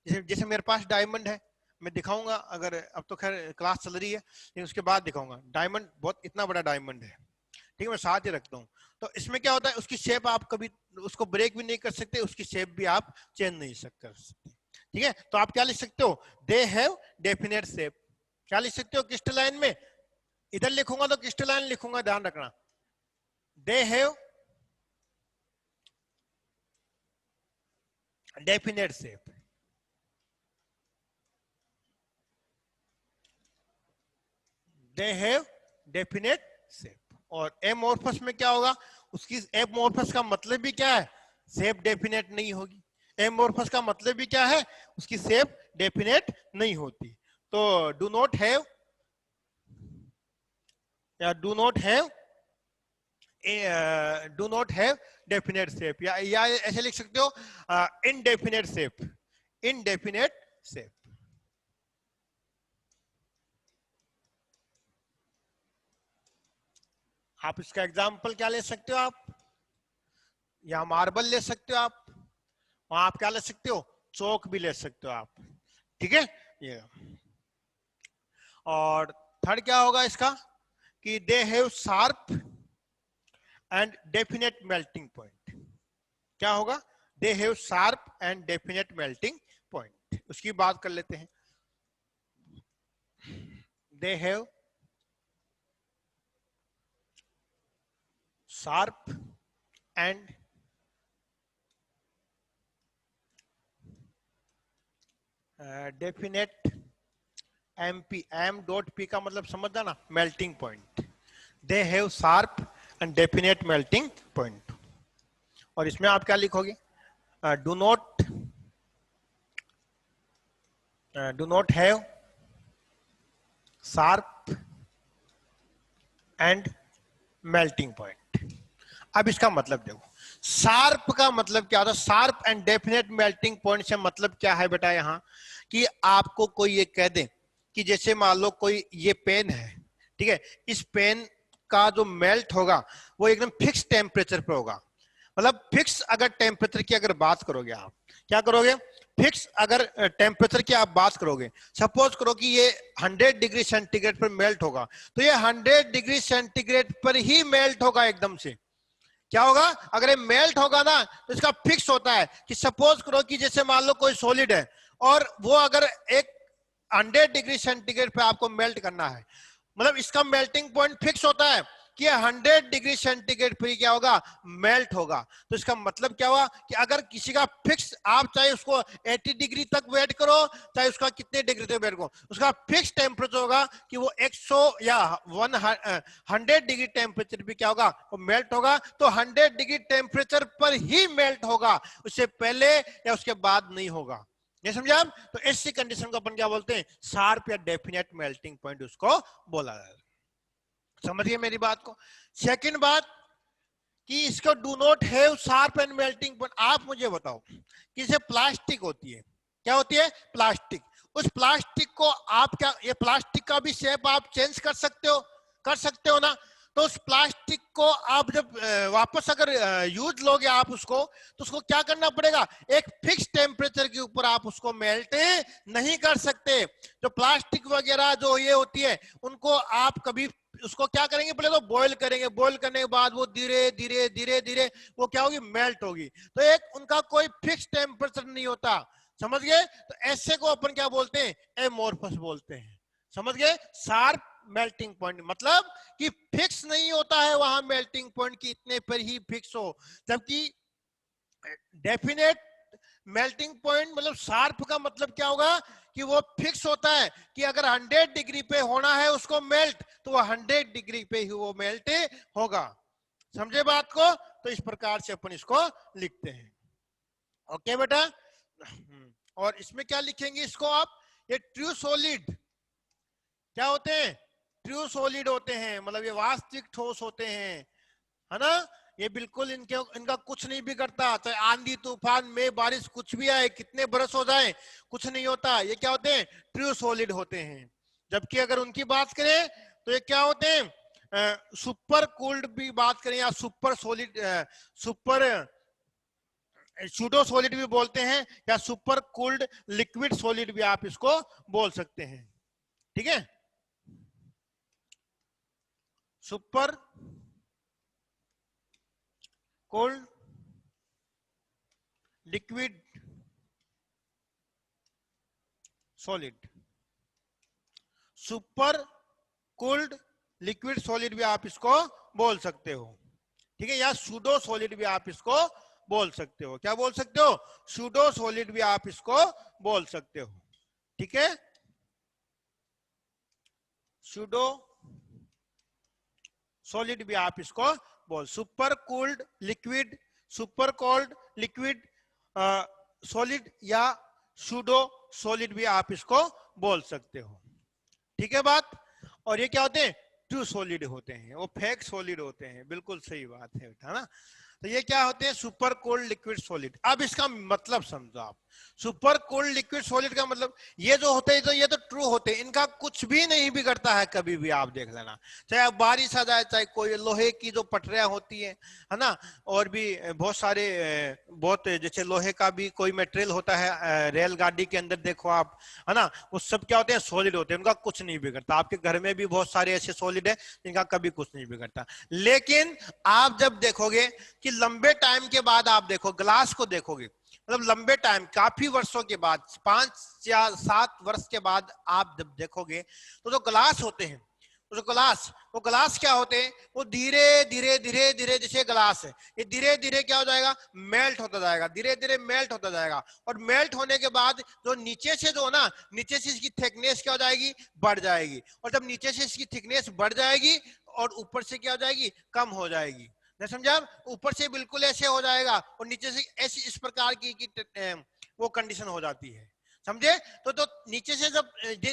जैसे जैसे मेरे पास डायमंड है, मैं दिखाऊंगा, अगर अब तो खैर क्लास चल रही है लेकिन उसके बाद दिखाऊंगा। डायमंड बहुत इतना बड़ा डायमंड है, ठीक है, मैं साथ ही रखता हूँ। तो इसमें क्या होता है, उसकी शेप आप कभी उसको ब्रेक भी नहीं कर सकते, उसकी शेप भी आप चेंज नहीं कर सकते, ठीक है। तो आप क्या लिख सकते हो, दे हैव डेफिनेट शेप। क्या लिख सकते हो क्रिस्टलाइन में, इधर लिखूंगा तो क्रिस्टलाइन लिखूंगा, ध्यान रखना, they have definite shape. They have definite shape. और एमॉर्फस में क्या होगा, उसकी एमॉर्फस का मतलब भी क्या है, शेप डेफिनेट नहीं होगी। एमॉर्फस का मतलब भी क्या है, उसकी शेप डेफिनेट नहीं होती। तो डू नॉट हैव या do not have do not have definite shape, या ऐसे लिख सकते हो इनडेफिनेट शेप, इनडेफिनेट शेप। आप इसका एग्जाम्पल क्या ले सकते हो, आप या मार्बल ले सकते हो, आप वहां आप क्या ले सकते हो, चौक भी ले सकते हो आप, ठीक है ये। और थर्ड क्या होगा इसका कि they have sharp and definite melting point. क्या होगा, they have sharp and definite melting point. उसकी बात कर लेते हैं। They have sharp and definite MP, M dot P का मतलब समझना ना, melting point. They have sharp and definite melting point. और इसमें आप क्या लिखोगे, do not have sharp and melting point. अब इसका मतलब देखो, शार्प का मतलब क्या होता है, sharp and definite melting point से मतलब क्या है बेटा, यहां कि आपको कोई ये कह दे कि जैसे मान लो कोई ये पेन है, ठीक है, इस पेन का जो मेल्ट होगा वो एकदम फिक्स टेम्परेचर पे होगा। मतलब फिक्स अगर टेम्परेचर की अगर बात करोगे, आप क्या करोगे, फिक्स अगर टेम्परेचर की आप बात करोगे, सपोज करो कि ये 100 डिग्री सेंटीग्रेड पर मेल्ट होगा, तो ये 100 डिग्री सेंटीग्रेड पर ही मेल्ट होगा एकदम से। क्या होगा, अगर ये मेल्ट होगा ना तो इसका फिक्स होता है कि सपोज करो कि जैसे मान लो कोई सॉलिड है और वो अगर एक 100 डिग्री सेंटीग्रेड पे आपको मेल्ट करना है, मतलब इसका मेल्टिंग पॉइंट फिक्स होता है कि 100 डिग्री सेंटीग्रेड पे क्या होगा, मेल्ट होगा। तो इसका मतलब क्या हुआ कि अगर किसी का फिक्स, आप चाहे उसको 80 डिग्री तक वेट करो, चाहे उसका कितने डिग्री तक वेट करो, उसका फिक्स टेम्परेचर होगा कि वो 100 या 100 डिग्री टेम्परेचर पे क्या होगा, वो मेल्ट होगा। तो 100 डिग्री टेम्परेचर पर ही मेल्ट होगा, उससे पहले या उसके बाद नहीं होगा। ये समझा आप? तो ऐसी कंडीशन को अपन क्या बोलते हैं, शार्प या डेफिनेट मेल्टिंग पॉइंट उसको बोला जाता है। समझिए मेरी बात को। सेकंड बात कि इसको do not have sharp and melting point. आप मुझे बताओ कि जैसे प्लास्टिक होती है, क्या होती है, प्लास्टिक, उस प्लास्टिक को आप क्या, ये प्लास्टिक का भी शेप आप चेंज कर सकते हो ना। तो उस प्लास्टिक को आप जब वापस अगर यूज लोगे आप उसको, तो उसको क्या करना पड़ेगा, एक फिक्स टेम्परेचर के ऊपर आप उसको मेल्ट नहीं कर सकते। जो प्लास्टिक वगैरह जो ये होती है, उनको आप कभी उसको क्या करेंगे, पहले तो बॉईल करेंगे, बॉईल करने के बाद वो धीरे धीरे धीरे धीरे वो क्या होगी, मेल्ट होगी। तो एक उनका कोई फिक्स टेम्परेचर नहीं होता, समझ गए। तो ऐसे को अपन क्या बोलते हैं, एमोर्फस बोलते हैं। समझ गए, शार्प मेल्टिंग पॉइंट मतलब कि फिक्स नहीं होता है वहां मेल्टिंग पॉइंट की इतने पर ही फिक्स हो, जबकि डेफिनेट मेल्टिंग पॉइंट मतलब शार्प का मतलब क्या होगा कि वो फिक्स होता है कि अगर 100 डिग्री पे होना है उसको मेल्ट, तो वो 100 डिग्री पे ही वो मेल्ट होगा। समझे बात को? तो इस प्रकार से अपन इसको लिखते हैं। ओके बेटा। और इसमें क्या लिखेंगे इसको आप, ये ट्रू सॉलिड क्या होते हैं, ट्रू सॉलिड होते हैं, मतलब ये वास्तविक ठोस होते हैं, है ना। ये बिल्कुल इनका कुछ नहीं बिगड़ता, चाहे आंधी तूफान में बारिश कुछ भी आए, कितने बरस हो जाए, कुछ नहीं होता। ये क्या होते हैं, ट्रू सॉलिड होते हैं। जबकि अगर उनकी बात करें तो ये क्या होते हैं, सुपर कूल्ड भी बात करें या super solid, super pseudo solid भी बोलते हैं, या सुपर कूल्ड लिक्विड सॉलिड भी आप इसको बोल सकते हैं, ठीक है। Super cold liquid solid, super cold liquid solid भी आप इसको बोल सकते हो, ठीक है। या सूडो सॉलिड भी आप इसको बोल सकते हो। क्या बोल सकते हो, सूडो सॉलिड भी आप इसको बोल सकते हो, ठीक है। सूडो सॉलिड भी आप इसको बोल, super cooled liquid, super cold liquid solid या सूडो सॉलिड भी आप इसको बोल सकते हो, ठीक है बात। और ये क्या होते हैं, ट्रू सॉलिड होते हैं, वो फेक सॉलिड होते हैं। बिल्कुल सही बात है बेटा, है ना। तो ये क्या होते हैं, सुपर कोल्ड लिक्विड सॉलिड। अब इसका मतलब समझो आप, सुपर कोल्ड लिक्विड सॉलिड का मतलब ये जो होते हैं, तो ये तो ट्रू होते हैं, इनका कुछ भी नहीं बिगड़ता है कभी भी। आप देख लेना, चाहे बारिश आ जाए, चाहे कोई लोहे की जो पटरियां होती है ना, और भी बहुत सारे बहुत जैसे लोहे का भी कोई मटेरियल होता है रेलगाड़ी के अंदर, देखो आप, है ना, वो सब क्या होते हैं, सॉलिड होते हैं, उनका कुछ नहीं बिगड़ता। आपके घर में भी बहुत सारे ऐसे सॉलिड है जिनका कभी कुछ नहीं बिगड़ता। लेकिन आप जब देखोगे कि लंबे टाइम के बाद, आप देखो ग्लास को देखोगे, मतलब लंबे टाइम, काफी वर्षों के बाद, 5 या 7 वर्ष के बाद आप जब देखोगे, तो जो ग्लास होते हैं, तो जो वो ग्लास क्या होते हैं, वो धीरे धीरे धीरे धीरे, जैसे ग्लास है, ये धीरे धीरे क्या हो जाएगा, मेल्ट होता जाएगा, धीरे धीरे मेल्ट होता जाएगा। और मेल्ट होने के बाद जो नीचे से, जो ना नीचे से इसकी थिकनेस क्या हो जाएगी, बढ़ जाएगी। और जब नीचे से इसकी थिकनेस बढ़ जाएगी और ऊपर से क्या हो जाएगी, कम हो जाएगी। नहीं समझा, ऊपर से बिल्कुल ऐसे हो जाएगा और नीचे से ऐसी, इस प्रकार की वो कंडीशन हो जाती है, समझे। तो नीचे से जब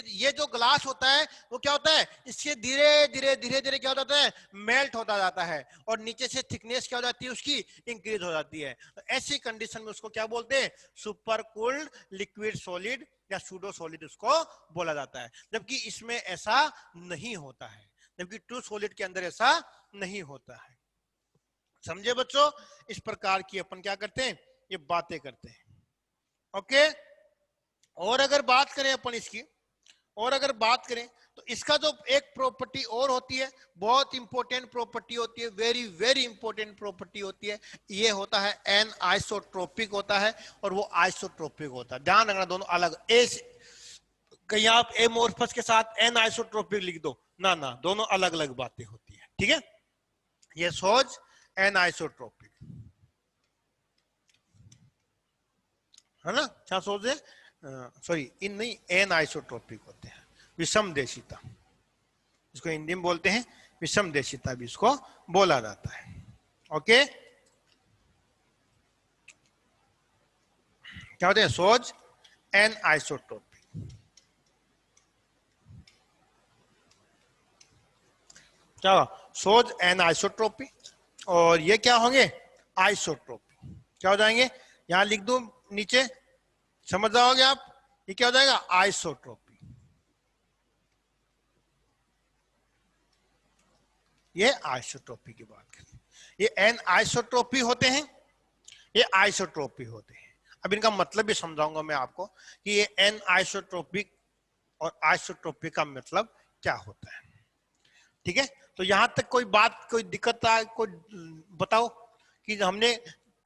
ये जो ग्लास होता है, वो क्या होता है, इससे धीरे धीरे धीरे धीरे क्या हो जाता है, मेल्ट होता जाता है, और नीचे से थिकनेस क्या हो जाती है, उसकी इंक्रीज हो जाती है। तो ऐसी कंडीशन में उसको क्या बोलते हैं, सुपर कूल्ड लिक्विड सॉलिड या सूडो सॉलिड उसको बोला जाता है। जबकि इसमें ऐसा नहीं होता है, जबकि ट्रू सॉलिड के अंदर ऐसा नहीं होता है। समझे बच्चों, इस प्रकार की अपन क्या करते हैं, ये बातें करते हैं। ओके, और अगर बात करें अपन इसकी, और अगर बात करें तो इसका जो एक प्रॉपर्टी और होती है, बहुत इंपॉर्टेंट प्रॉपर्टी होती है, वेरी वेरी इंपॉर्टेंट प्रॉपर्टी होती है, ये होता है एन आइसोट्रोपिक होता है, और वो आइसोट्रोपिक होता है। ध्यान रखना, दोनों अलग, कहीं आप एमोर्फस के साथ एन आइसोट्रोपिक लिख दो ना, ना, दोनों अलग अलग बातें होती है, ठीक है। ये सोच एन आइसोट्रोपिक, है ना, क्या सोच है, सॉरी, इन नहीं, एन आइसोट्रोपिक होते हैं, विषम देशिता, इसको हिंदी में बोलते हैं विषम देशिता भी इसको बोला जाता है। ओके, क्या होते हैं, सोज एन आइसोट्रोपिक। क्या सोज एन आइसोट्रोपिक, और ये क्या होंगे, आइसोट्रोपिक। क्या हो जाएंगे, यहां लिख दो नीचे, समझ जाओगे आप, ये क्या हो जाएगा, आइसोट्रोपी। ये आइसोट्रोपी की बात करें, ये एन आइसोट्रोपी होते हैं, ये आइसोट्रोपी होते हैं। अब इनका मतलब भी समझाऊंगा मैं आपको कि ये एन आइसोट्रोपिक और आइसोट्रोपिक का मतलब क्या होता है, ठीक है। तो यहां तक कोई बात, कोई दिक्कत आए, कोई बताओ कि हमने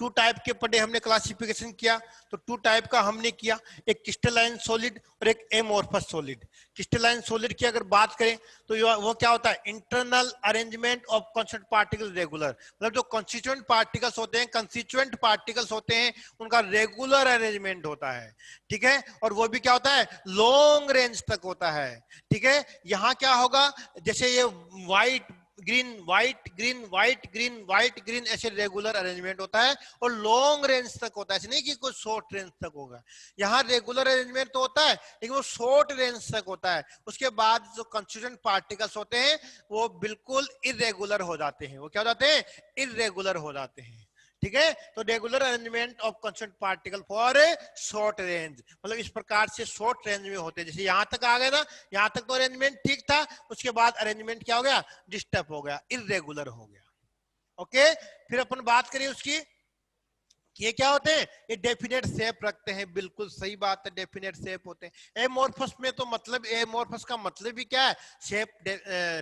टू टाइप के पढ़े, हमने क्लासिफिकेशन किया, तो टू टाइप का हमने किया, एक क्रिस्टलाइन सॉलिड और एक एमोर्फस सॉलिड। क्रिस्टलाइन सॉलिड की अगर बात करें तो वो क्या होता है, internal arrangement of constituent particle regular, मतलब जो कॉन्स्टिट्यूएंट पार्टिकल्स होते हैं, कंस्टिट्यूएंट पार्टिकल्स होते हैं, उनका रेगुलर अरेंजमेंट होता है, ठीक है। और वो भी क्या होता है, लॉन्ग रेंज तक होता है, ठीक है। यहां क्या होगा, जैसे ये white green white green white green white green, ऐसे रेगुलर अरेंजमेंट होता है, और लॉन्ग रेंज तक होता है, ऐसे नहीं कि कोई शॉर्ट रेंज तक होगा। यहाँ रेगुलर अरेंजमेंट तो होता है, लेकिन वो शॉर्ट रेंज तक होता है। उसके बाद जो कंस्टिट्यूएंट पार्टिकल्स होते हैं वो बिल्कुल इरेगुलर हो जाते हैं, वो क्या हो जाते हैं, इरेगुलर हो जाते हैं, ठीक है। तो regular arrangement of constituent particle for short range, मतलब इस प्रकार से शॉर्ट रेंज में होते हैं। जैसे यहां तक आ गए ना, यहां तक तो अरेंजमेंट ठीक था, उसके बाद अरेंजमेंट क्या हो गया, डिस्टर्ब हो गया, इरेगुलर हो गया। ओके, फिर अपन बात करें उसकी, ये क्या होते हैं, ये डेफिनेट शेप रखते हैं, बिल्कुल सही बात है, डेफिनेट शेप होते हैं। एमोर्फस में तो मतलब, एमोर्फस का मतलब भी क्या है, शेप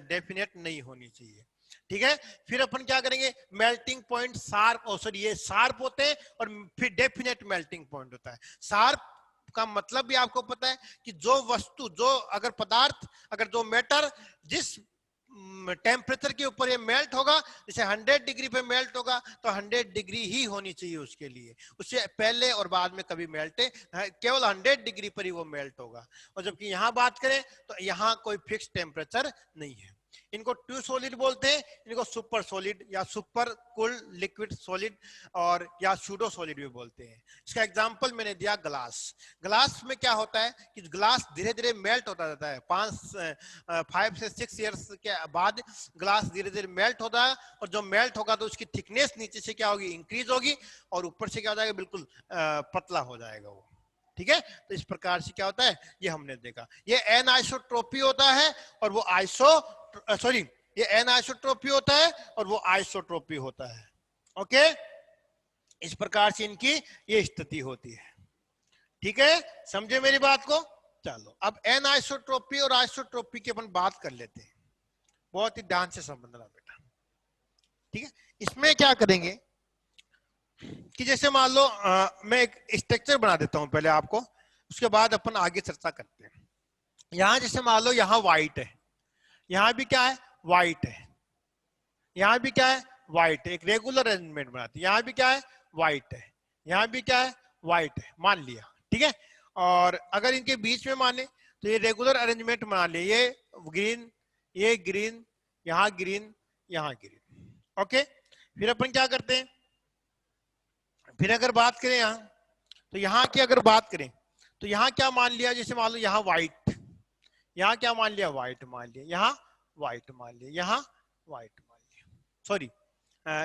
डेफिनेट नहीं होनी चाहिए, ठीक है। फिर अपन क्या करेंगे, मेल्टिंग पॉइंट शार्प, सॉरी ये शार्प होते हैं, और फिर डेफिनेट मेल्टिंग पॉइंट होता है। शार्प का मतलब भी आपको पता है कि जो वस्तु, जो अगर पदार्थ, अगर जो मैटर जिस टेम्परेचर के ऊपर ये मेल्ट होगा, जैसे 100 डिग्री पे मेल्ट होगा, तो 100 डिग्री ही होनी चाहिए उसके लिए, उससे पहले और बाद में कभी मेल्ट, केवल 100 डिग्री पर ही वो मेल्ट होगा। और जबकि यहाँ बात करें तो यहाँ कोई फिक्स टेम्परेचर नहीं है। इनको ट्रू सॉलिड बोलते हैं, इनको सुपर सॉलिड या सुपर कूल्ड लिक्विड सॉलिड और या सूडो सॉलिड भी बोलते हैं। इसका एग्जांपल मैंने दिया ग्लास। ग्लास में क्या होता है कि ग्लास धीरे धीरे मेल्ट होता जाता है, 5 से 6 ईयर्स के बाद ग्लास धीरे धीरे मेल्ट होता है, और जो मेल्ट होगा तो उसकी थिकनेस नीचे से क्या होगी, इंक्रीज होगी, और ऊपर से क्या हो जाएगा, बिल्कुल पतला हो जाएगा वो। ठीक है, तो इस प्रकार से क्या होता है, ये हमने देखा। ये एनआइसोट्रोपी होता है और वो ये एनआइसोट्रोपी होता है और वो आइसोट्रोपी होता है। ओके, इस प्रकार से इनकी ये स्थिति होती है। ठीक है, समझे मेरी बात को। चलो अब एनआइसोट्रोपी और आइसोट्रोपी की अपन बात कर लेते हैं, बहुत ही ध्यान से समझना बेटा। ठीक है, इसमें क्या करेंगे कि जैसे मान लो मैं एक स्ट्रक्चर बना देता हूं पहले आपको, उसके बाद अपन आगे चर्चा करते हैं। यहां जैसे मान लो यहाँ व्हाइट है, यहां भी क्या है, व्हाइट है, यहां भी क्या है, व्हाइट है, एक रेगुलर अरेंजमेंट बनाते हैं। यहां भी क्या है, व्हाइट है, यहां भी क्या है, व्हाइट है, मान लिया। ठीक है, और अगर इनके बीच में माने तो ये रेगुलर अरेंजमेंट बना ले, ये ग्रीन, ये ग्रीन, यहाँ ग्रीन, यहाँ ग्रीन। ओके, फिर अपन क्या करते हैं, फिर अगर बात करें यहाँ, तो यहाँ की अगर बात करें तो यहाँ क्या मान लिया, जैसे मान लो यहाँ व्हाइट, यहाँ क्या मान लिया, व्हाइट मान लिया, यहाँ व्हाइट मान लिया, यहाँ व्हाइट मान लिया, सॉरी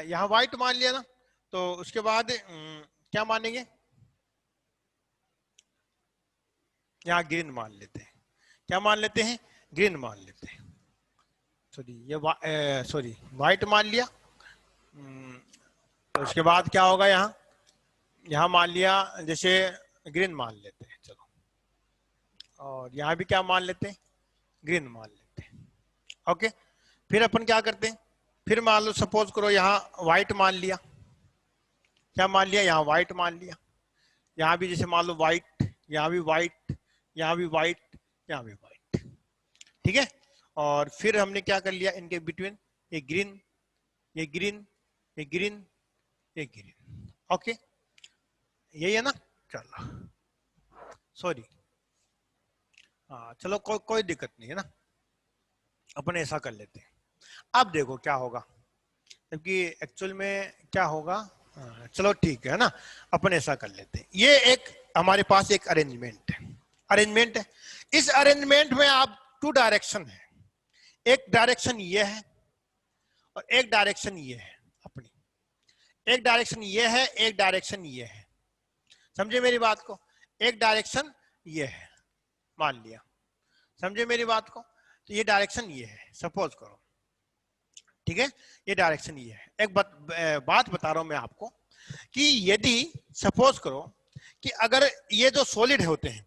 यहाँ व्हाइट मान लिया ना, तो उसके बाद क्या मानेंगे, यहाँ ग्रीन मान लेते हैं। क्या मान लेते हैं, ग्रीन मान लेते हैं। सॉरी ये सॉरी व्हाइट मान लिया, तो उसके बाद क्या होगा, यहाँ मान लिया जैसे ग्रीन मान लेते हैं, चलो, और यहाँ भी क्या मान लेते हैं, ग्रीन मान लेते हैं। ओके, फिर अपन क्या करते हैं, फिर मान लो सपोज करो यहाँ व्हाइट मान लिया, क्या मान लिया, यहाँ व्हाइट मान लिया, यहाँ भी जैसे मान लो व्हाइट, यहाँ भी व्हाइट, यहाँ भी व्हाइट, यहाँ भी व्हाइट। ठीक है, और फिर हमने क्या कर लिया, इनके बिटवीन ये ग्रीन, ये ग्रीन, ये ग्रीन, ये ग्रीन। ओके, यही है ना, चलो सॉरी, हाँ चलो कोई दिक्कत नहीं है ना, अपन ऐसा कर लेते हैं। अब देखो क्या होगा, क्योंकि एक्चुअल में क्या होगा, चलो ठीक है ना, अपन ऐसा कर लेते हैं। ये एक हमारे पास एक अरेंजमेंट है, इस अरेंजमेंट में आप 2 डायरेक्शन है, एक डायरेक्शन ये है और एक डायरेक्शन ये है अपनी, एक डायरेक्शन ये है, एक डायरेक्शन ये है, समझे मेरी बात को, एक डायरेक्शन ये है मान लिया, समझे मेरी बात को, तो ये डायरेक्शन ये है सपोज करो। ठीक है, ये डायरेक्शन ये है। एक बात बता रहा हूं मैं आपको कि यदि सपोज करो कि अगर ये जो सॉलिड होते हैं,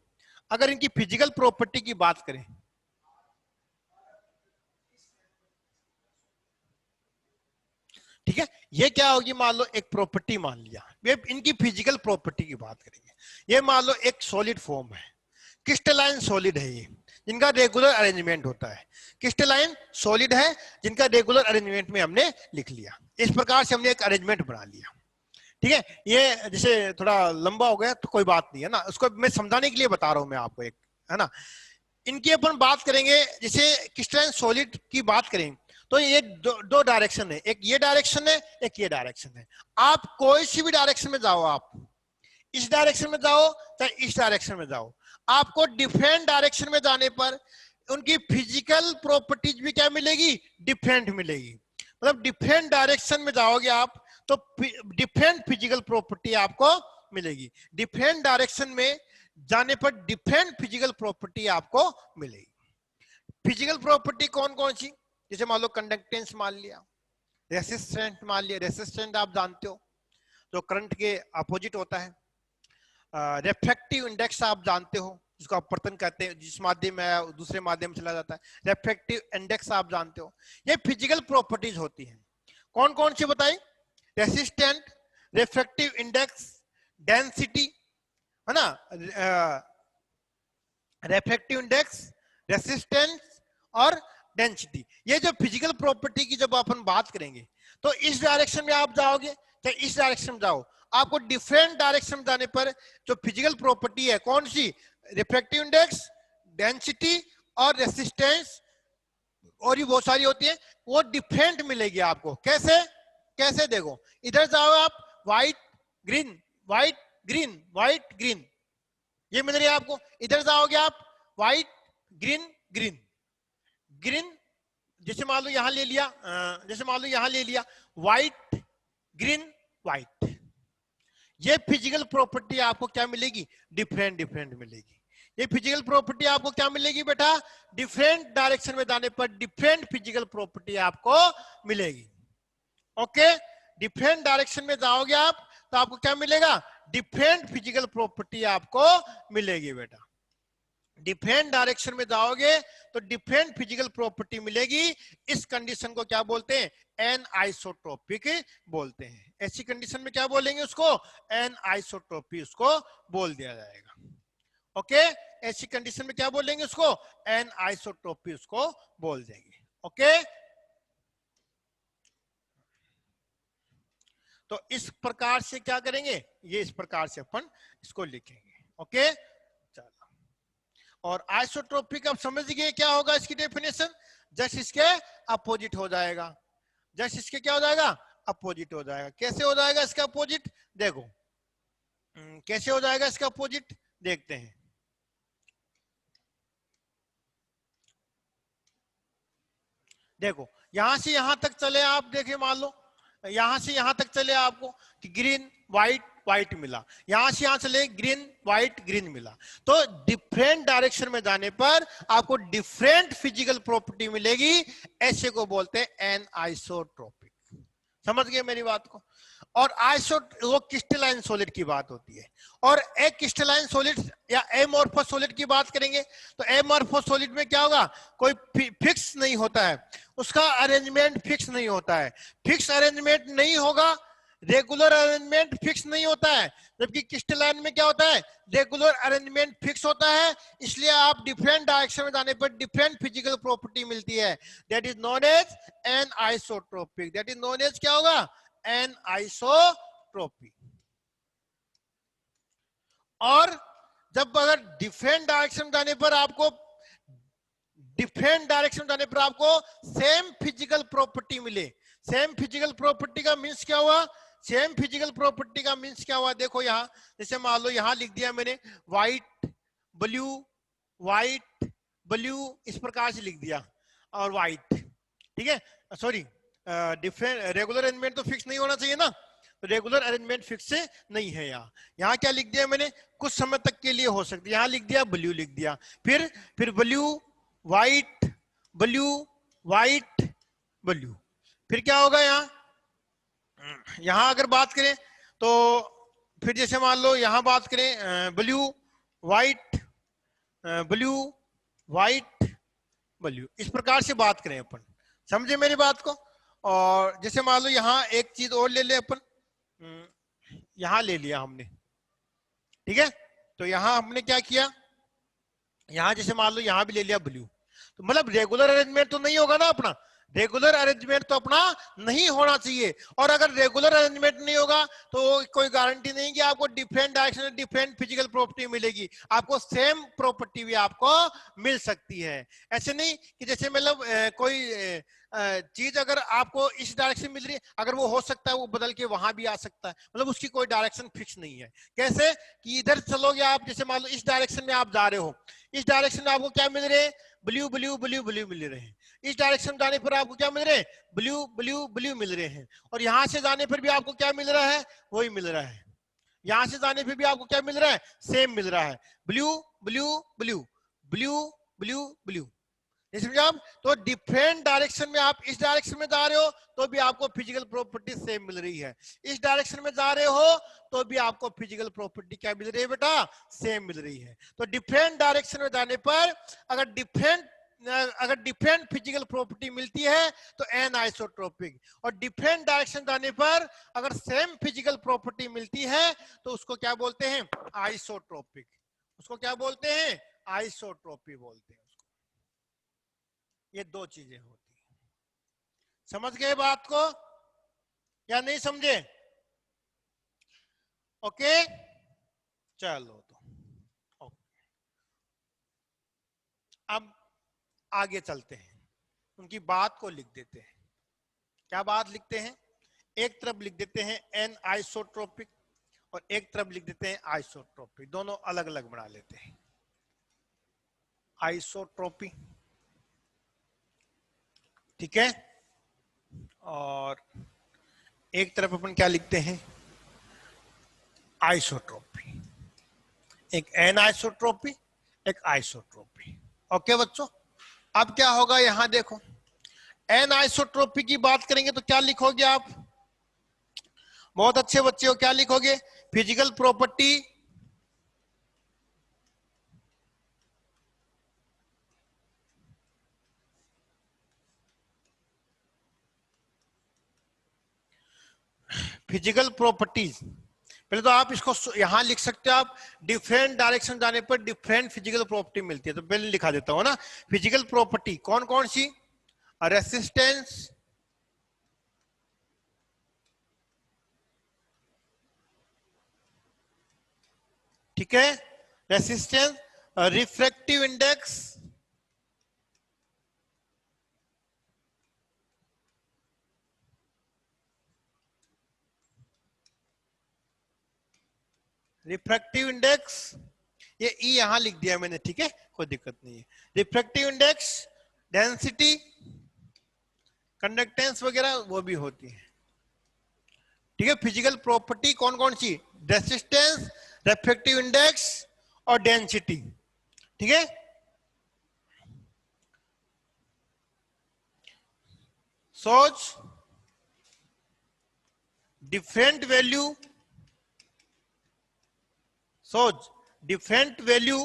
अगर इनकी फिजिकल प्रॉपर्टी की बात करें, ठीक है, ये क्या होगी, मान लो एक प्रॉपर्टी मान लिया, ये इनकी फिजिकल प्रॉपर्टी की बात करेंगे। ये मान लो एक सॉलिड फॉर्म है, क्रिस्टलाइन सॉलिड है ये, जिनका रेगुलर अरेंजमेंट होता है, क्रिस्टलाइन सॉलिड है जिनका रेगुलर अरेंजमेंट में हमने लिख लिया। इस प्रकार से हमने एक अरेंजमेंट बना लिया। ठीक है, ये जैसे थोड़ा लंबा हो गया तो कोई बात नहीं है ना, उसको मैं समझाने के लिए बता रहा हूं मैं आपको, एक है ना। इनकी अपन बात करेंगे, जैसे क्रिस्टलाइन सॉलिड की बात करें तो ये दो डायरेक्शन है, एक ये डायरेक्शन है, एक ये डायरेक्शन है। आप कोई सी भी डायरेक्शन में जाओ, आप इस डायरेक्शन में जाओ चाहे इस डायरेक्शन में जाओ, आपको डिफरेंट डायरेक्शन में जाने पर उनकी फिजिकल प्रॉपर्टीज भी क्या मिलेगी, डिफरेंट मिलेगी। मतलब डिफरेंट डायरेक्शन में जाओगे आप तो डिफरेंट फिजिकल प्रॉपर्टी आपको मिलेगी, डिफरेंट डायरेक्शन में जाने पर डिफरेंट फिजिकल प्रॉपर्टी आपको मिलेगी। फिजिकल प्रॉपर्टी कौन कौन सी, जैसे मान लो कंडक्टेंस मान लिया, रेसिस्टेंट मान लिया, रेसिस्टेंट आप जानते हो जो करंट के अपोजिट होता है। रिफ्रैक्टिव इंडेक्स आप जानते हो, जिसको अपवर्तन कहते हैं, जिस माध्यम में दूसरे माध्यम चला जाता है, रिफ्रैक्टिव इंडेक्स आप जानते हो। ये फिजिकल प्रॉपर्टीज होती हैं। कौन कौन सी बताई, रेसिस्टेंट, रिफ्रैक्टिव इंडेक्स, डेंसिटी, है ना, रिफ्रैक्टिव इंडेक्स, रेसिस्टेंस और डेंसिटी। ये जो फिजिकल प्रॉपर्टी की जब अपन बात करेंगे तो इस डायरेक्शन में आप जाओगे चाहे इस डायरेक्शन में जाओ, आपको डिफरेंट डायरेक्शन में जाने पर जो फिजिकल प्रॉपर्टी है कौन सी, रिफ्रैक्टिव इंडेक्स, डेंसिटी और रेसिस्टेंस, और भी बहुत सारी होती है, वो डिफरेंट मिलेगी आपको। कैसे कैसे देखो, इधर जाओ आप, white green white green white green, ये मिल रही है आपको। इधर जाओगे आप, व्हाइट ग्रीन ग्रीन ग्रीन, जैसे मान लो यहां ले लिया, जैसे मान लो यहां ले लिया व्हाइट ग्रीन व्हाइट, ये फिजिकल प्रॉपर्टी आपको क्या मिलेगी, डिफरेंट डिफरेंट मिलेगी। ये फिजिकल प्रॉपर्टी आपको क्या मिलेगी बेटा, डिफरेंट डायरेक्शन में जाने पर डिफरेंट फिजिकल प्रॉपर्टी आपको मिलेगी। ओके, डिफरेंट डायरेक्शन में जाओगे आप तो आपको क्या मिलेगा, डिफरेंट फिजिकल प्रॉपर्टी आपको मिलेगी बेटा। डिफरेंट डायरेक्शन में जाओगे तो डिफरेंट फिजिकल प्रॉपर्टी मिलेगी। इस कंडीशन को क्या बोलते हैं, एन आइसोट्रोपिक बोलते हैं। ऐसी कंडीशन में क्या बोलेंगे उसको, एन आइसोट्रोपी उसको बोल दिया जाएगा। ओके, ऐसी कंडीशन में क्या बोलेंगे उसको, एन आइसोट्रोपी उसको बोल देंगे। ओके, तो इस प्रकार से क्या करेंगे, ये इस प्रकार से अपन इसको लिखेंगे। ओके, चलो, और आइसोट्रोपिक अब समझ गए क्या होगा इसकी डेफिनेशन, जस्ट इसके अपोजिट हो जाएगा। जस्ट इसके क्या हो जाएगा, अपोजिट हो जाएगा। कैसे हो जाएगा इसका अपोजिट, देखो कैसे हो जाएगा इसका अपोजिट, देखते हैं। देखो यहां से यहां तक चले आप, देखिए मान लो यहां से यहां तक चले आपको कि ग्रीन व्हाइट व्हाइट मिला, यहां से यहां चले ग्रीन व्हाइट ग्रीन मिला, तो डिफरेंट डायरेक्शन में जाने पर आपको डिफरेंट फिजिकल प्रॉपर्टी मिलेगी। ऐसे को बोलते हैं एन आइसोट्रोपिक। समझ गए मेरी बात को। और आइसो वो क्रिस्टलाइन सॉलिड की बात होती है, और एक क्रिस्टलाइन सॉलिड या एमॉर्फस सॉलिड की बात करेंगे तो एमॉर्फस सॉलिड में क्या होगा, कोई फिक्स नहीं होता है, उसका अरेंजमेंट फिक्स नहीं होता है। फिक्स अरेंजमेंट नहीं होगा, रेगुलर अरेंजमेंट फिक्स नहीं होता है, जबकि क्रिस्टलाइन में क्या होता है, रेगुलर अरेंजमेंट फिक्स होता है। इसलिए आप डिफरेंट डायरेक्शन में जाने पर डिफरेंट फिजिकल प्रॉपर्टी मिलती है। That is known as an isotropic. That is known as क्या होगा, एन आइसोट्रोपी। और जब अगर डिफरेंट डायरेक्शन जाने पर आपको, डिफरेंट डायरेक्शन जाने पर आपको सेम फिजिकल प्रॉपर्टी मिले। सेम फिजिकल प्रॉपर्टी का मींस क्या हुआ, सेम फिजिकल प्रॉपर्टी का मींस क्या हुआ, देखो यहां जैसे मान लो यहां लिख दिया मैंने व्हाइट ब्लू व्हाइट ब्लू, इस प्रकार से लिख दिया, और व्हाइट, ठीक है, सॉरी डिफरेंट, रेगुलर अरेंजमेंट तो फिक्स नहीं होना चाहिए ना, रेगुलर अरेंजमेंट फिक्स से नहीं है। यहाँ क्या लिख दिया मैंने, कुछ समय तक के लिए हो सकती है, यहाँ लिख दिया ब्लू लिख दिया, फिर blue white blue white blue, फिर क्या होगा यहाँ, यहाँ अगर बात करें तो फिर जैसे मान लो यहाँ बात करें blue white blue white blue, इस प्रकार से बात करें अपन। समझे मेरी बात को। और जैसे मान लो यहाँ एक चीज और ले ले अपन, यहाँ ले लिया हमने, ठीक है, तो यहाँ हमने क्या किया, यहाँ जैसे मान लो यहाँ भी ले लिया ब्लू, तो मतलब रेगुलर अरेंजमेंट तो नहीं होगा ना अपना, रेगुलर अरेंजमेंट तो अपना नहीं होना चाहिए। और अगर रेगुलर अरेंजमेंट नहीं होगा तो कोई गारंटी नहीं कि आपको डिफरेंट डायरेक्शन में डिफरेंट फिजिकल प्रॉपर्टी मिलेगी, आपको सेम प्रॉपर्टी भी आपको मिल सकती है। ऐसे नहीं कि जैसे मतलब कोई चीज अगर आपको इस डायरेक्शन मिल रही है, अगर वो हो सकता है वो बदल के वहां भी आ सकता है, मतलब उसकी कोई डायरेक्शन फिक्स नहीं है। कैसे कि इधर चलोगे आप, जैसे मान लो इस डायरेक्शन में आप जा रहे हो, इस डायरेक्शन में आपको क्या मिल रहे हैं, ब्लू ब्लू ब्लू ब्लू मिल रहे हैं। इस डायरेक्शन जाने पर आपको क्या मिल रहे हैं, ब्लू ब्लू ब्लू मिल रहे हैं। और यहां से जाने पर भी आपको क्या मिल रहा है, वही मिल रहा है। यहां से जाने पर भी आपको क्या मिल रहा है, सेम मिल रहा है, blue blue blue blue blue blue. समझा आप, तो डिफरेंट डायरेक्शन में आप इस डायरेक्शन में जा रहे हो तो भी आपको फिजिकल प्रॉपर्टी सेम मिल रही है, इस डायरेक्शन में जा रहे हो तो भी आपको फिजिकल प्रॉपर्टी क्या मिल रही है बेटा, सेम मिल रही है। तो डिफरेंट डायरेक्शन में जाने पर अगर डिफरेंट फिजिकल प्रॉपर्टी मिलती है तो एन आइसोट्रोपिक, और डिफरेंट डायरेक्शन जाने पर अगर सेम फिजिकल प्रॉपर्टी मिलती है तो उसको क्या बोलते हैं, आइसोट्रोपिक। उसको क्या बोलते हैं, आइसोट्रोपी बोलते हैं। ये दो चीजें होती हैं। समझ गए बात को या नहीं समझे, ओके, चलो तो अब आगे चलते हैं। उनकी बात को लिख देते हैं। क्या बात लिखते हैं? एक तरफ लिख देते हैं एन आइसोट्रोपिक और एक तरफ लिख देते हैं आइसोट्रोपिक, दोनों अलग अलग बना लेते हैं। आइसोट्रोपी, ठीक है, और एक तरफ अपन क्या लिखते हैं? आइसोट्रोपी। एक एन आइसोट्रोपी, एक आइसोट्रोपी। ओके बच्चों, अब क्या होगा यहां देखो, एन आइसोट्रोपी की बात करेंगे तो क्या लिखोगे आप? बहुत अच्छे बच्चे हो, क्या लिखोगे? Physical property physical properties. पहले तो आप इसको यहां लिख सकते हो, आप डिफरेंट डायरेक्शन जाने पर डिफरेंट फिजिकल प्रॉपर्टी मिलती है, तो पहले लिखा देता हूं ना। फिजिकल प्रॉपर्टी कौन कौन सी? रेसिस्टेंस, ठीक है, resistance, refractive index, refractive index, ये ई यहां लिख दिया मैंने, ठीक है, कोई दिक्कत नहीं है। रिफ्रैक्टिव इंडेक्स, डेंसिटी, कंडक्टेंस वगैरह वो भी होती है, ठीक है। फिजिकल प्रॉपर्टी कौन कौन सी? रेसिस्टेंस, रिफ्रैक्टिव इंडेक्स और डेंसिटी, ठीक है। सोच डिफरेंट वैल्यू, सोच different value,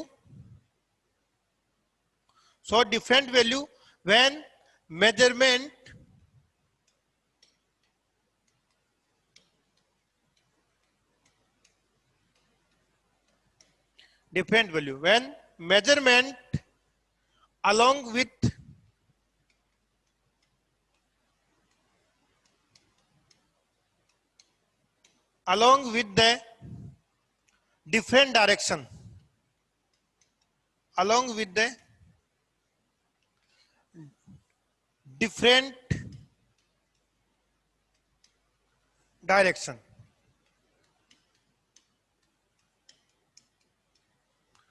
so different value when measurement different value when measurement along with the different direction, along with the different direction,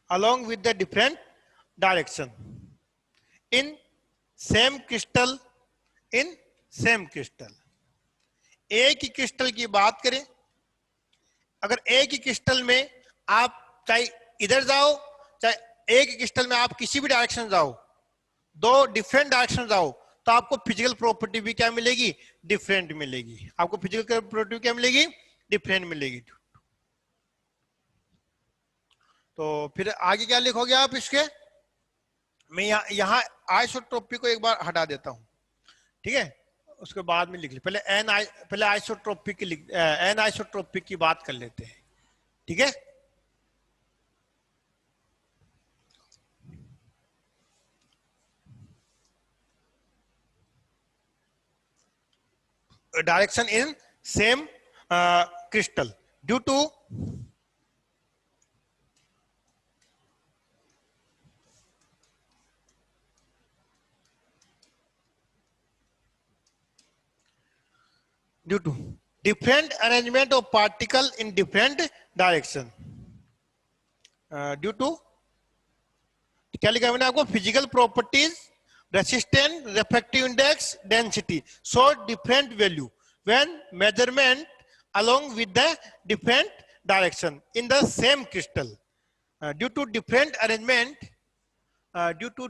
along with the different direction in same crystal, in same crystal। एक ही क्रिस्टल की बात करें, अगर एक ही क्रिस्टल में आप चाहे इधर जाओ चाहे एक ही क्रिस्टल में आप किसी भी डायरेक्शन जाओ, दो डिफरेंट डायरेक्शन जाओ, तो आपको फिजिकल प्रॉपर्टी भी क्या मिलेगी? डिफरेंट मिलेगी। आपको फिजिकल प्रॉपर्टी क्या मिलेगी? डिफरेंट मिलेगी। तो फिर आगे क्या लिखोगे आप इसके? मैं यहाँ आइसोट्रोपी को एक बार हटा देता हूं, ठीक है, उसके बाद में लिख ली। पहले आइसोट्रोपी की एन आइसोट्रोपी की बात कर लेते हैं, ठीक है। Direction in same crystal due to different arrangement of particle in different direction, due to क्या लिखा मैंने आपको? Physical properties, resistance, refractive index, density, so different value when measurement along with the different direction in the same crystal, due to different arrangement, due to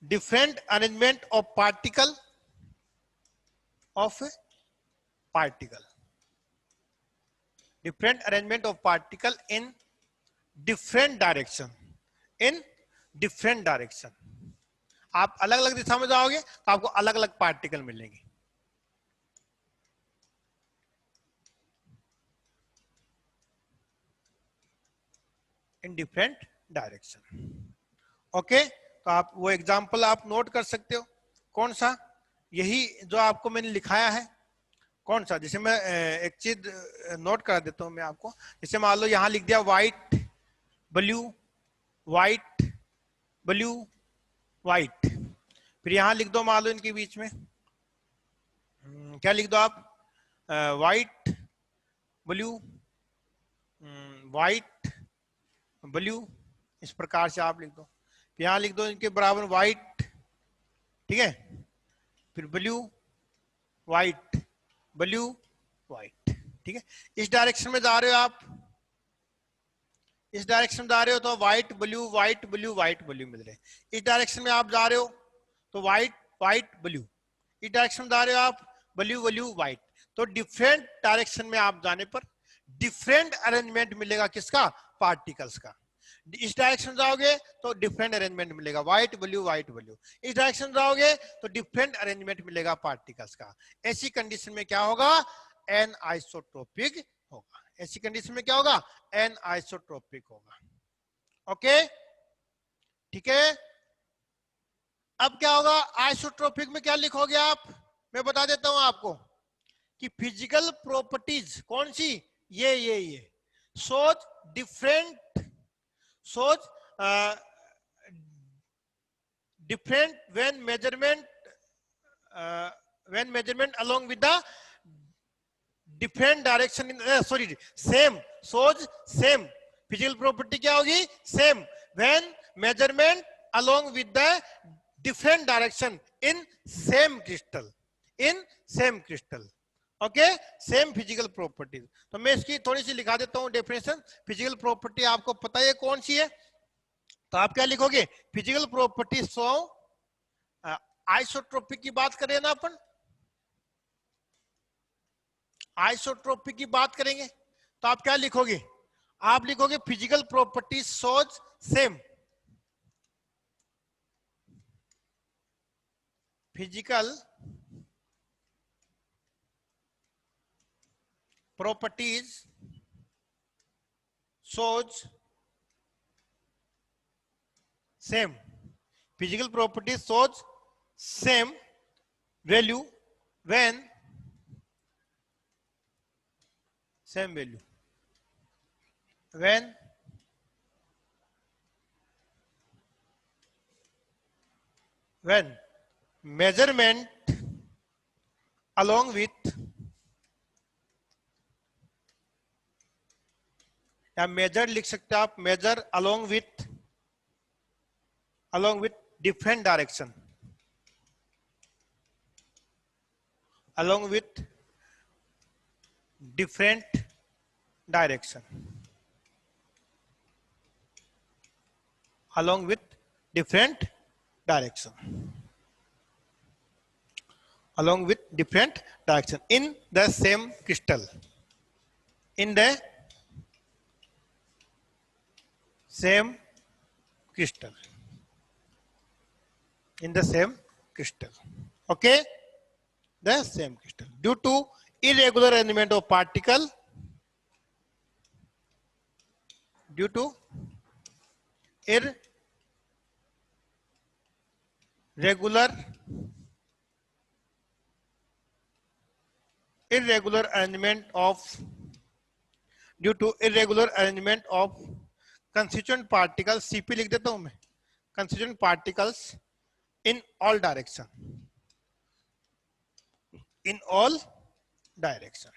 different arrangement of particle different arrangement of particle in different direction, in different direction। आप अलग अलग दिशा में जाओगे तो आपको अलग अलग पार्टिकल मिलेंगे। In different direction, okay. तो आप वो एग्जांपल आप नोट कर सकते हो। कौन सा? यही जो आपको मैंने लिखाया है, कौन सा, जैसे मैं एक चीज नोट करा देता हूं मैं आपको, जैसे मान लो यहां लिख दिया white blue, white blue white, फिर यहां लिख दो मान लो इनके बीच में क्या लिख दो आप, व्हाइट ब्लू व्हाइट ब्लू, इस प्रकार से आप लिख दो। फिर यहां लिख दो इनके बराबर व्हाइट, ठीक है, फिर ब्लू व्हाइट ब्लू व्हाइट, ठीक है। इस डायरेक्शन में जा रहे हो आप, इस डायरेक्शन में जा रहे हो तो white blue white blue white blue मिल रहे हैं। इस डायरेक्शन में आप जा रहे हो तो व्हाइट व्हाइट ब्लू, इस डायरेक्शन में जा रहे हो आप ब्लू ब्लू व्हाइट। तो डिफरेंट डायरेक्शन में आप जाने पर डिफरेंट अरेंजमेंट मिलेगा किसका, पार्टिकल्स का। इस डायरेक्शन जाओगे तो डिफरेंट अरेंजमेंट मिलेगा व्हाइट ब्लू व्हाइट ब्लू, इस डायरेक्शन जाओगे तो डिफरेंट अरेंजमेंट मिलेगा पार्टिकल्स का। ऐसी कंडीशन में क्या होगा, एन आइसोट्रोपिक होगा। ऐसी कंडीशन में क्या होगा, एन आइसोट्रोपिक होगा। ओके, ठीक है। अब क्या होगा, आइसोट्रोपिक में क्या लिखोगे आप, मैं बता देता हूं आपको कि फिजिकल प्रॉपर्टीज कौन सी, ये सोच डिफरेंट, सोच different when measurement along with the different direction in same shows same physical property क्या होगी, same when measurement along with the different direction in same crystal okay, same physical properties. तो मैं इसकी थोड़ी सी लिखा देता हूं डेफिनेशन। फिजिकल प्रॉपर्टी आपको पता है कौन सी है, तो आप क्या लिखोगे, फिजिकल प्रॉपर्टीज सो आइसोट्रोपिक की बात करें ना अपन, आइसोट्रोपिक की बात करेंगे तो आप क्या लिखोगे, आप लिखोगे physical properties shows same, physical properties shows same, physical properties shows same value when same value when measurement along with या मेजर लिख सकते हो आप, major along with different direction, along with different direction, along with different direction, along with different direction in the same crystal, in the same crystal, in the same crystal, okay, the same crystal, due to irregular arrangement of particle, due to irregular arrangement of, due to irregular arrangement of constituent particles, CP लिख देता हूं मैं, constituent particles in all direction, in all direction,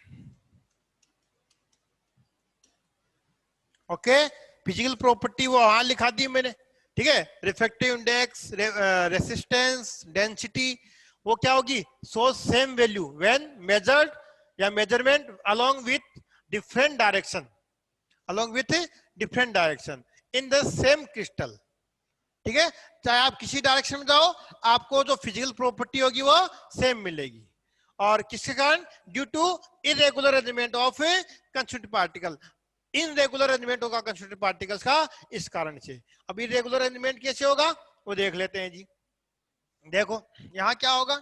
okay. Physical property वो वहां लिखा दी मैंने, ठीक है, रिफ्रैक्टिव इंडेक्स, रेसिस्टेंस, डेंसिटी, वो क्या होगी, so same value when measured या measurement along with different direction, along with different direction in the same crystal, ठीक है। चाहे आप किसी डायरेक्शन में जाओ, आपको जो फिजिकल प्रॉपर्टी होगी वो सेम मिलेगी। और किसके कारण, due to irregular arrangement of constituent particle, irregular arrangement होगा कंस्टिट्यूएंट पार्टिकल्स का इस कारण से। अब इरेगुलर अरेंजमेंट कैसे होगा वो देख लेते हैं जी। देखो यहां क्या होगा,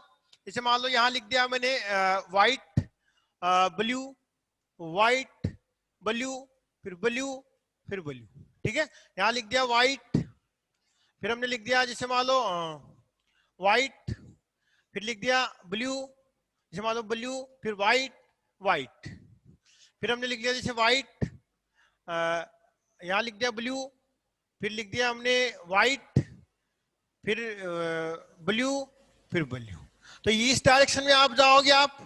जैसे मान लो यहां लिख दिया मैंने व्हाइट ब्लू व्हाइट ब्लू फिर ब्लू फिर ब्लू, ठीक है। यहां लिख दिया व्हाइट, फिर हमने लिख दिया जैसे मान लो व्हाइट, फिर लिख दिया ब्लू, जैसे मान लो ब्लू फिर व्हाइट व्हाइट, फिर हमने लिख दिया जैसे व्हाइट, यहाँ लिख दिया ब्लू, फिर लिख दिया हमने व्हाइट, फिर ब्लू, फिर ब्लू। तो इस डायरेक्शन में आप जाओगे आप,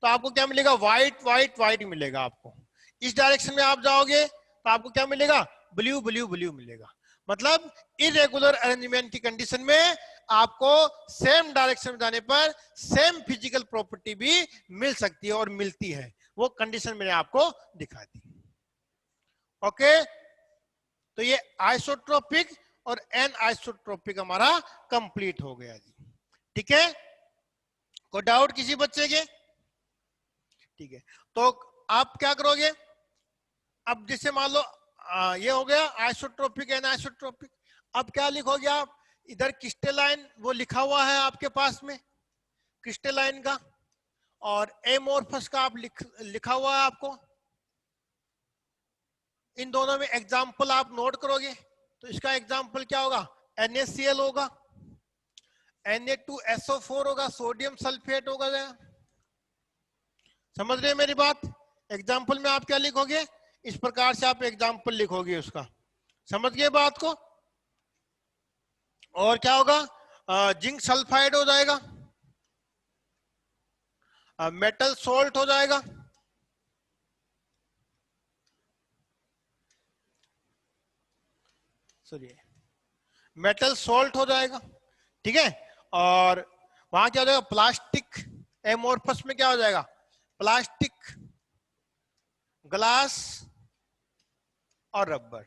तो आपको क्या मिलेगा, व्हाइट व्हाइट व्हाइट मिलेगा आपको। इस डायरेक्शन में आप जाओगे तो आपको क्या मिलेगा, ब्लू ब्लू ब्लू मिलेगा। मतलब इरेगुलर अरेंजमेंट की कंडीशन में आपको सेम डायरेक्शन में जाने पर सेम फिजिकल प्रॉपर्टी भी मिल सकती है और मिलती है, वो कंडीशन मैंने आपको दिखा दी। ओके, तो ये आइसोट्रोपिक और एन आइसोट्रोपिक हमारा कंप्लीट हो गया जी। ठीक है, कोई डाउट किसी बच्चे के? ठीक है, तो आप क्या करोगे, अब जैसे मान लो ये हो गया आइसोट्रोपिक एन आइसोट्रोपिक। अब क्या लिखोगे आप, इधर क्रिस्टलाइन वो लिखा हुआ है आपके पास में क्रिस्टलाइन का, और एमोर्फस का आप लिखा हुआ है आपको। इन दोनों में एग्जाम्पल आप नोट करोगे, तो इसका एग्जाम्पल क्या होगा, NaCl होगा, Na2SO4 होगा, सोडियम सल्फेट होगा। समझ रहे हैं मेरी बात? एग्जाम्पल में आप क्या लिखोगे, इस प्रकार से आप एग्जाम्पल लिखोगे उसका। समझ गए बात को? और क्या होगा, जिंक सल्फाइड हो जाएगा, मेटल सोल्ट हो जाएगा, सॉरी मेटल सोल्ट हो जाएगा। ठीक है, और वहां क्या हो जाएगा, प्लास्टिक एमोर्फस में क्या हो जाएगा, प्लास्टिक, ग्लास और रबर।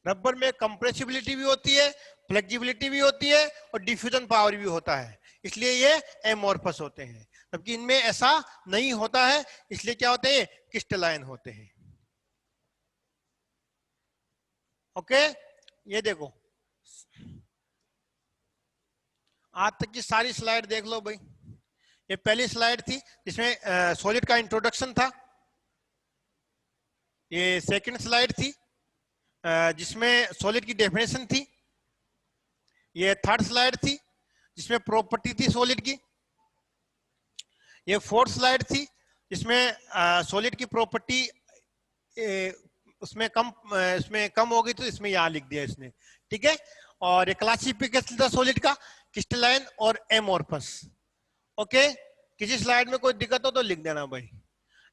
रबर में कंप्रेसिबिलिटी भी होती है, फ्लेक्सिबिलिटी भी होती है और डिफ्यूजन पावर भी होता है, इसलिए ये एमोर्फस होते हैं। जबकि इनमें ऐसा नहीं होता है, इसलिए क्या होते हैं, क्रिस्टलाइन होते हैं। ओके, ये देखो आज तक की सारी स्लाइड देख लो भाई। ये पहली स्लाइड थी जिसमें सॉलिड का इंट्रोडक्शन था, ये सेकंड स्लाइड थी जिसमें सॉलिड की डेफिनेशन थी, ये थर्ड स्लाइड थी जिसमें प्रॉपर्टी थी सॉलिड की, ये फोर्थ स्लाइड थी जिसमें सॉलिड की प्रॉपर्टी उसमें कम हो गई, तो इसमें यहाँ लिख दिया इसने। ठीक है, और ये क्लासिफिकेशन था सॉलिड का, क्रिस्टलाइन और एमोर्फस। ओके, किसी स्लाइड में कोई दिक्कत हो तो लिख देना भाई।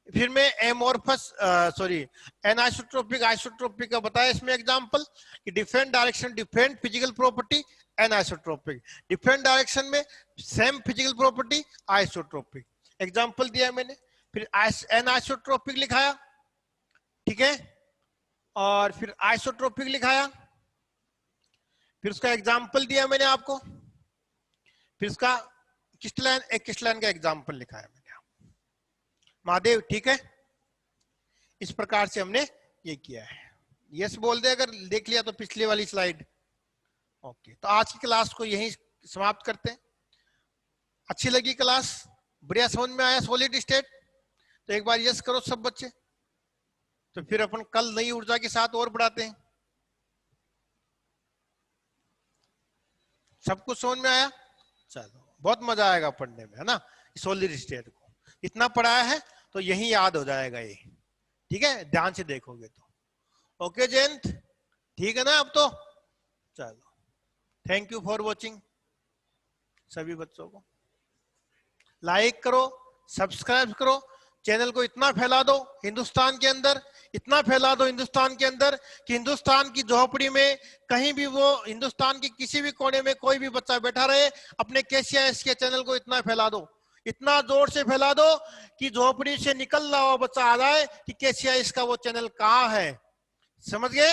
फिर मैं एमोर्फस सॉरी एनाइसोट्रोपिक आइसोट्रोपिक का बताया इसमें एग्जांपल कि different direction different physical property anisotropic, different direction में same physical property isotropic, example दिया मैंने। फिर एनाइसोट्रोपिक लिखाया, ठीक है, और फिर आइसोट्रोपिक लिखाया, फिर उसका एग्जांपल दिया मैंने आपको, फिर उसका क्रिस्टलाइन, एक क्रिस्टलाइन का एग्जांपल लिखाया मैंने। महादेव ठीक है, इस प्रकार से हमने ये किया है। यस बोल दे अगर देख लिया तो पिछली वाली स्लाइड। ओके, तो आज की क्लास को यहीं समाप्त करते हैं। अच्छी लगी क्लास, बढ़िया समझ में आया सॉलिड स्टेट, तो एक बार यस करो सब बच्चे, तो फिर अपन कल नई ऊर्जा के साथ और बढ़ाते हैं। सब कुछ समझ में आया? चलो, बहुत मजा आएगा पढ़ने में, है ना। सॉलिड स्टेट को इतना पढ़ाया है तो यही याद हो जाएगा ये। ठीक है, ध्यान से देखोगे तो। ओके जयंत, ठीक है ना अब तो? चलो, थैंक यू फॉर वॉचिंग। सभी बच्चों को लाइक करो, सब्सक्राइब करो, चैनल को इतना फैला दो हिंदुस्तान के अंदर, इतना फैला दो हिंदुस्तान के अंदर कि हिंदुस्तान की झोपड़ी में कहीं भी वो हिंदुस्तान के किसी भी कोने में कोई भी बच्चा बैठा रहे, अपने KCIS के चैनल को इतना फैला दो, इतना जोर से फैला दो कि झोपड़ी से निकल रहा हुआ बच्चा आ जाए कि KCIS का वो चैनल कहाँ है। समझ गए?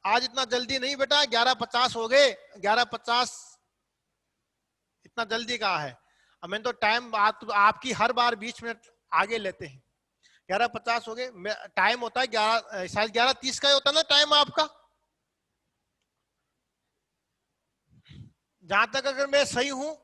आज इतना जल्दी नहीं बेटा, 11:50 हो गए, 11:50 इतना जल्दी कहाँ है? मैंने तो टाइम आपकी हर बार 20 मिनट आगे लेते हैं। 11:50 हो गए, टाइम होता है 11, शायद 11:30 का ही होता है ना टाइम आपका, जहां तक अगर मैं सही हूं